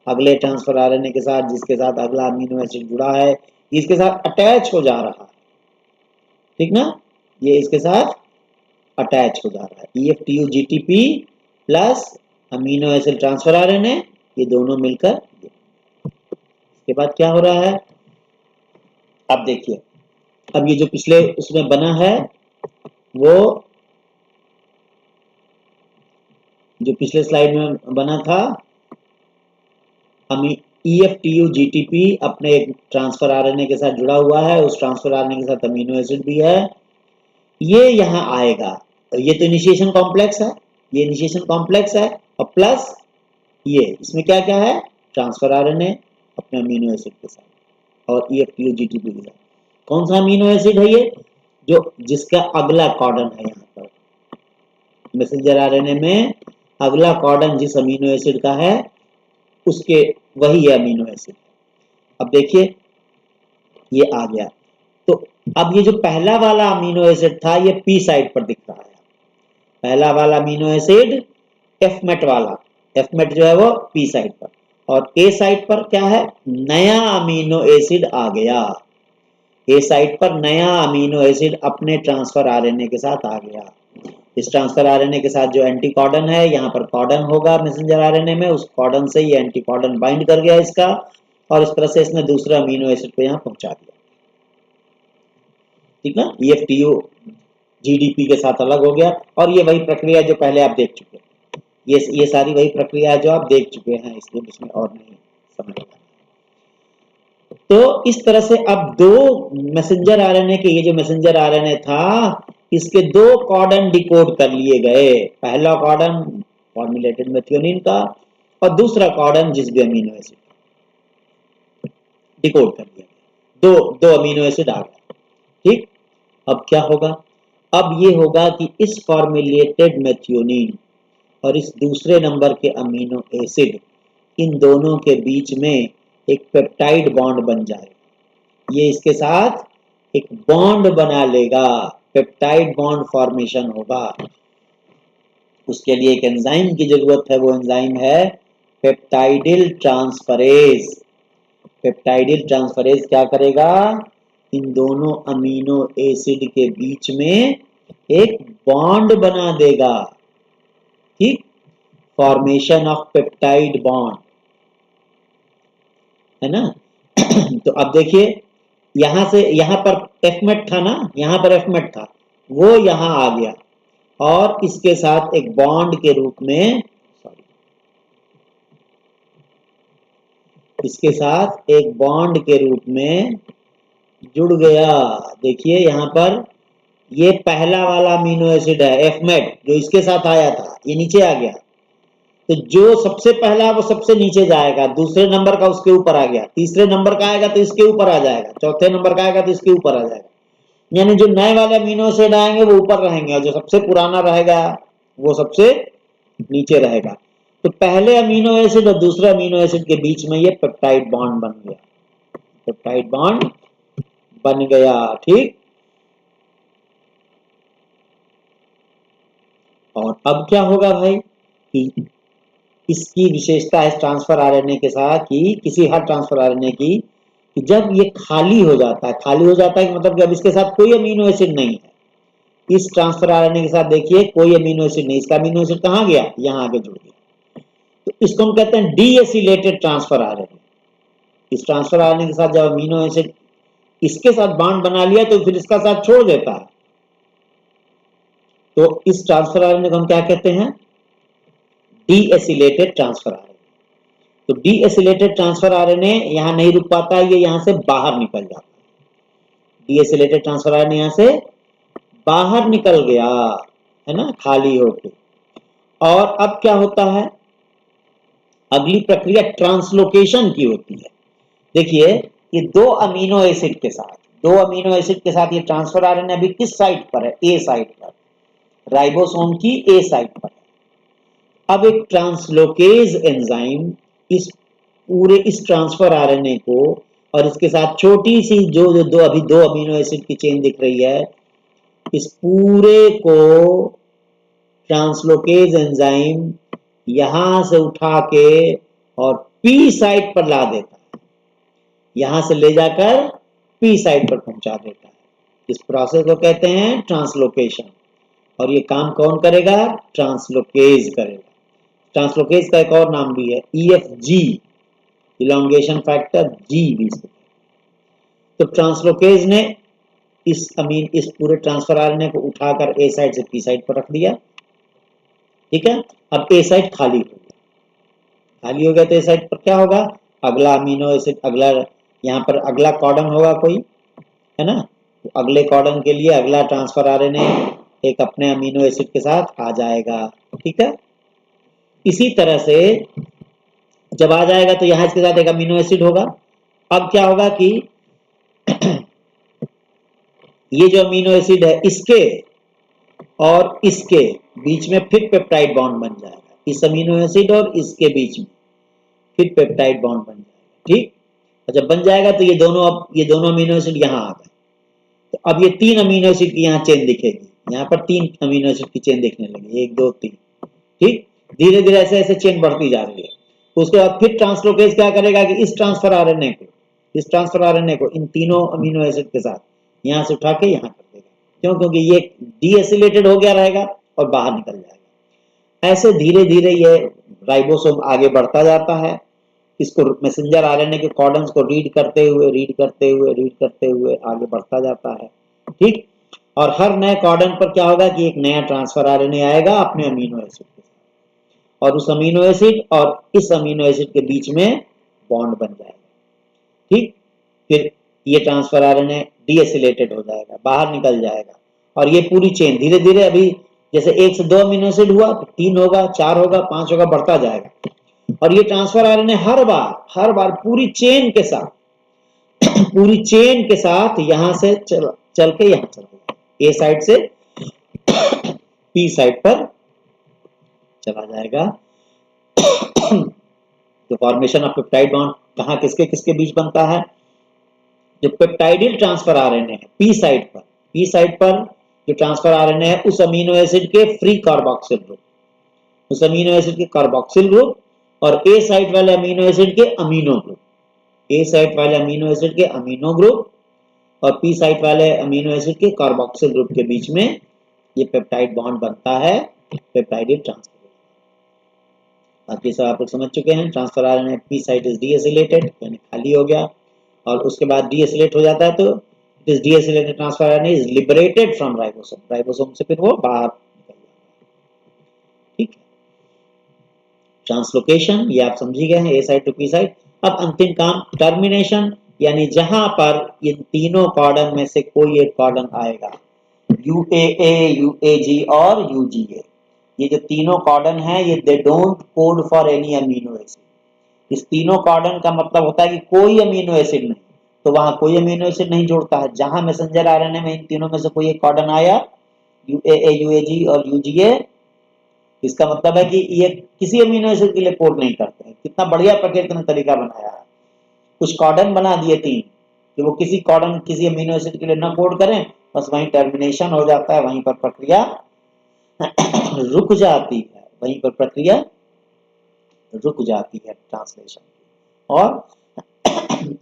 अगले ट्रांसफर आरएनए के साथ, जिसके साथ अगला अमीनो एसिड जुड़ा है, इसके साथ अटैच हो जा रहा है, ठीक ना, ये इसके साथ अटैच हो जा रहा है, EFTU GTP plus amino acid transfer RNA, ये दोनों मिलकर, इसके बाद क्या हो रहा है, अब देखिए, अब ये जो पिछले उसमें बना है, वो जो पिछले स्लाइड में बना था, EFTU GTP अपने एक ट्रांसफर आरएनए के साथ जुड़ा हुआ है, उस ट्रांसफर आरएनए के साथ अमीनो एसिड भी है, ये यहाँ आएगा, ये तो इनिशिएशन कॉम्प्लेक्स है, ये इनिशिएशन कॉम्प्लेक्स है, और प्लस ये इसमें क्या क्या है, ट्रांसफर आरएनए अपने अमीनो एसिड के साथ, और EFTU GTP के साथ। कौन सा अमीनो एसिड है ये, जो जिसका अगला कॉर्डन है, यहाँ पर मैसेंजर आरएनए में अगला कॉर्डन जिस अमीनो एसिड का है उसके वही है अमीनो एसिड। अब देखिए ये आ गया, तो अब ये जो पहला वाला अमीनो एसिड था ये P साइड पर दिख रहा है, पहला वाला अमीनो एसिड एफमेट वाला, एफमेट जो है वो P साइड पर, और A साइड पर क्या है, नया अमीनो एसिड आ गया, A साइड पर नया अमीनो एसिड अपने ट्रांसफर आरएनए के साथ आ गया, इस ट्रांसफर आरएनए के साथ जो एंटी कॉर्डन है, यहाँ पर कॉर्डन होगा मैसेंजर आरएनए में, उस कॉर्डन से ये एंटी कॉर्डन बाइंड कर गया इसका, और इस तरह से इसने दूसरा अमीनो एसिड को यहाँ पहुंचा दिया, ठीक ना, EFTU GDP के साथ अलग हो गया, और ये वही प्रक्रिया जो पहले आप देख चुके हैं, ये सारी वही प्रक्रिया है जो आप देख चुके हैं, इसलिए इसमें और नहीं समझ। तो इस तरह से अब दो मैसेंजर आरएनए के, ये जो मैसेंजर आरएनए था इसके दो कॉर्डन डिकोड कर लिए गए, पहला कॉर्डन फॉर्मुलेटेड मेथियोनिन का, और दूसरा कॉर्डन जिस भी अमीनो एसिड, डिकोड कर दिया, दो अमीनो एसिड आ गए, ठीक। अब क्या होगा, अब ये होगा कि इस फॉर्मुलेटेड मेथियोनिन और इस दूसरे नंबर के अमीनो एसिड, इन दोनों के बीच में एक पेप्टाइड बॉन्ड बन जाए, ये इसके साथ एक बॉन्ड बना लेगा, पेप्टाइड बॉन्ड फॉर्मेशन होगा, उसके लिए एक एंजाइम की जरूरत है, वो एंजाइम है पेप्टाइडिल ट्रांसफरेज। पेप्टाइडिल ट्रांसफरेज क्या करेगा, इन दोनों अमीनो एसिड के बीच में एक बॉन्ड बना देगा, ठीक, फॉर्मेशन ऑफ पेप्टाइड बॉन्ड, है ना। तो अब देखिए यहां से, यहां पर एफमेट था ना, यहां पर एफमेट था, वो यहां आ गया, और इसके साथ एक बॉन्ड के रूप में, इसके साथ एक बॉन्ड के रूप में जुड़ गया। देखिए यहाँ पर ये पहला वाला अमीनो एसिड है एफमेट, जो इसके साथ आया था, ये नीचे आ गया। तो जो सबसे पहला वो सबसे नीचे जाएगा, दूसरे नंबर का उसके ऊपर आ गया, तीसरे नंबर का आएगा तो इसके ऊपर आ जाएगा, चौथे नंबर का आएगा तो इसके ऊपर आ जाएगा। यानी जो नए वाले अमीनो एसिड आएंगे वो ऊपर रहेंगे और जो सबसे पुराना रहेगा वो सबसे नीचे रहेगा। तो पहले अमीनो एसिड और दूसरे अमीनो एसिड के बीच में ये पेप्टाइड बॉन्ड बन गया, पेप्टाइड बॉन्ड बन गया। ठीक, और अब क्या होगा भाई कि इसकी विशेषता है ट्रांसफर आरएनए के साथ कि किसी हर ट्रांसफर आरएनए की कि जब ये खाली हो जाता है, खाली हो जाता है कि मतलब कि अब इसके साथ कोई अमीनो एसिड नहीं है, इस ट्रांसफर आरएनए के साथ देखिए कोई अमीनो एसिड नहीं, इसका अमीनो एसिड कहाँ गया, यहाँ आके जुड़ गया। तो इसको हम कहते हैं डीएसिलेटेड ट्रांसफर आरएनए। इस ट्रांसफर आरएनए के साथ जब अमीनो एसिड इसके साथ बॉन्ड बना लिया तो फिर इसका साथ छोड़ देता है, तो इस ट्रांसफर आरएनए को हम क्या कहते हैं, डीएसिलेटेड ट्रांसफर आरएनए। तो डीएसिलेटेड ट्रांसफर आरएनए यहाँ नहीं रुक पाता है, ये यहाँ से बाहर निकल जाता है। डीएसिलेटेड ट्रांसफर आरएनए यहाँ से बाहर निकल गया, है ना, खाली होके। और अब क्या होता है, अगली प्रक्रिया ट्रांसलोकेशन की होती है। देखिए ये दो अमीनो एसिड के साथ, दो अमीनो एसिड के साथ ये ट्रांसफर आरएनए अभी किस साइट पर है, ए साइट पर, राइबोसोम की ए साइट पर। अब एक ट्रांसलोकेज एंजाइम इस पूरे इस ट्रांसफर आरएनए को और इसके साथ छोटी सी जो दो अभी दो अमीनो एसिड की चेन दिख रही है, इस पूरे को ट्रांसलोकेज एंजाइम यहां से उठा के और पी साइट पर ला देता है, यहां से ले जाकर पी साइट पर पहुंचा देता है। इस प्रोसेस को कहते हैं ट्रांसलोकेशन। और ये काम कौन करेगा, ट्रांसलोकेज करेगा। ट्रांसलोकेज का एक और नाम भी है ईएफजी, इलोंगेशन फैक्टर जी भी। तो ट्रांसलोकेज ने इस पूरे ट्रांसफर आरएनए को उठाकर ए साइड से पी साइड पर रख दिया। ठीक है, अब ए साइड खाली हो गया, खाली हो गया तो ए साइड पर क्या होगा, अगला अमीनो एसिड, अगला यहाँ पर अगला कॉर्डन होगा कोई, है ना, तो अगले कॉर्डन के लिए अगला ट्रांसफर आरएनए एक अपने अमीनो एसिड के साथ आ जाएगा। ठीक है, इसी तरह से जब आ जाएगा तो यहाँ इसके साथ एक अमीनो एसिड होगा। अब क्या होगा कि ये जो अमीनो एसिड है इसके और इसके बीच में फिर पेप्टाइड बॉन्ड बन जाएगा, इस अमीनो एसिड और इसके बीच में फिर पेप्टाइड बॉन्ड बन जाएगा। ठीक, और जब बन जाएगा तो ये दोनों अमीनो एसिड यहाँ आ गए, तो अब ये तीन अमीनो एसिड की यहाँ चेन दिखेगी, यहाँ पर तीन अमीनो एसिड की चेन दिखने लगी, एक दो तीन। ठीक, धीरे धीरे ऐसे ऐसे चेन बढ़ती जा रही है। तो उसके बाद फिर ट्रांसलोकेज क्या करेगा कि इस ट्रांसफर आरएनए को इन तीनों अमीनो एसिड के साथ यहाँ से उठा के यहाँ कर देगा। क्यों, क्योंकि ये डीएसिलेटेड हो गया रहेगा और बाहर निकल जाएगा। ऐसे धीरे धीरे ये राइबोसोम आगे बढ़ता जाता है, इसको मैसेंजर आरएनए के कॉर्डन्स को रीड करते हुए आगे बढ़ता जाता है। ठीक, और हर नए कॉर्डन पर क्या होगा कि एक नया ट्रांसफर आरएनए आएगा अपने अमीनो एसिड के साथ, और उस अमीनो एसिड और इस अमीनो एसिड के बीच में बॉन्ड बन जाएगा। ठीक, फिर ये ट्रांसफर आरएनए डीएसिलेटेड हो जाएगा, बाहर निकल जाएगा, और ये पूरी चेन धीरे धीरे अभी जैसे एक से दो अमीनो एसिड हुआ तो तीन होगा, चार होगा, पांच होगा, बढ़ता जाएगा। और ये ट्रांसफर आरएनए हर बार पूरी चेन के साथ पूरी चेन के साथ यहां से चल के यहां चल ए साइड से पी साइड पर चला जाएगा। तो फॉर्मेशन ऑफ पेप्टाइड बॉन्ड कहां किसके किसके बीच बनता है, जो पेप्टाइडिल ट्रांसफर आरएनए है पी साइड पर जो ट्रांसफर आरएनए है उस अमीनो एसिड के फ्री कार्बोक्सिल ग्रुप, उस अमीनो एसिड के कार्बोक्सिल ग्रुप और ए साइट वाले अमीनो एसिड के अमीनो ग्रुप, ए साइट वाले अमीनो एसिड के अमीनो ग्रुप और पी साइट वाले अमीनो एसिड के कार्बोक्सिल ग्रुप के बीच में ये पेप्टाइड बॉन्ड बनता है, पेप्टाइडिल ट्रांसफर। बाकी सब आप लोग समझ चुके हैं। Transfer RNA P site is deacylated यानी खाली हो गया, और उसके बाद डीएसिलेट हो जाता है तो it is deacylated transfer RNA is liberated from ribosome, ribosome से फिर वो बाहर निकल जाता है। ठीक है, ट्रांसलोकेशन ये आप समझ गए हैं, ए साइड टू पी साइड। अब अंतिम काम टर्मिनेशन, यानी जहां पर इन तीनों कॉर्डन में से कोई एक कॉर्डन आएगा, UAA, UAG और UGA, ये जो तीनों कॉर्डन है ये they don't code for any amino acid. इस तीनों कॉर्डन का मतलब होता है कि कोई अमीनो एसिड नहीं, तो वहां कोई अमीनो एसिड नहीं जोड़ता है। जहां मैसेंजर आरएनए में इन तीनों में से कोई एक कॉर्डन आया, UAA, UAG और UGA, इसका मतलब है कि ये किसी अमीनो एसिड के लिए कोड नहीं करते हैं। कितना बढ़िया प्रकृति ने तरीका बनाया है, कुछ कॉर्डन बना दिए तीन कि वो किसी कॉर्डन किसी अमीनो एसिड के लिए ना कोड करें, बस वहीं टर्मिनेशन हो जाता है, वहीं पर प्रक्रिया रुक जाती है, वहीं पर प्रक्रिया रुक जाती है ट्रांसलेशन की, और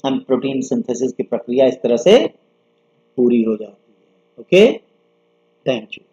हम प्रोटीन सिंथेसिस की प्रक्रिया इस तरह से पूरी हो जाती है। Okay, thank you.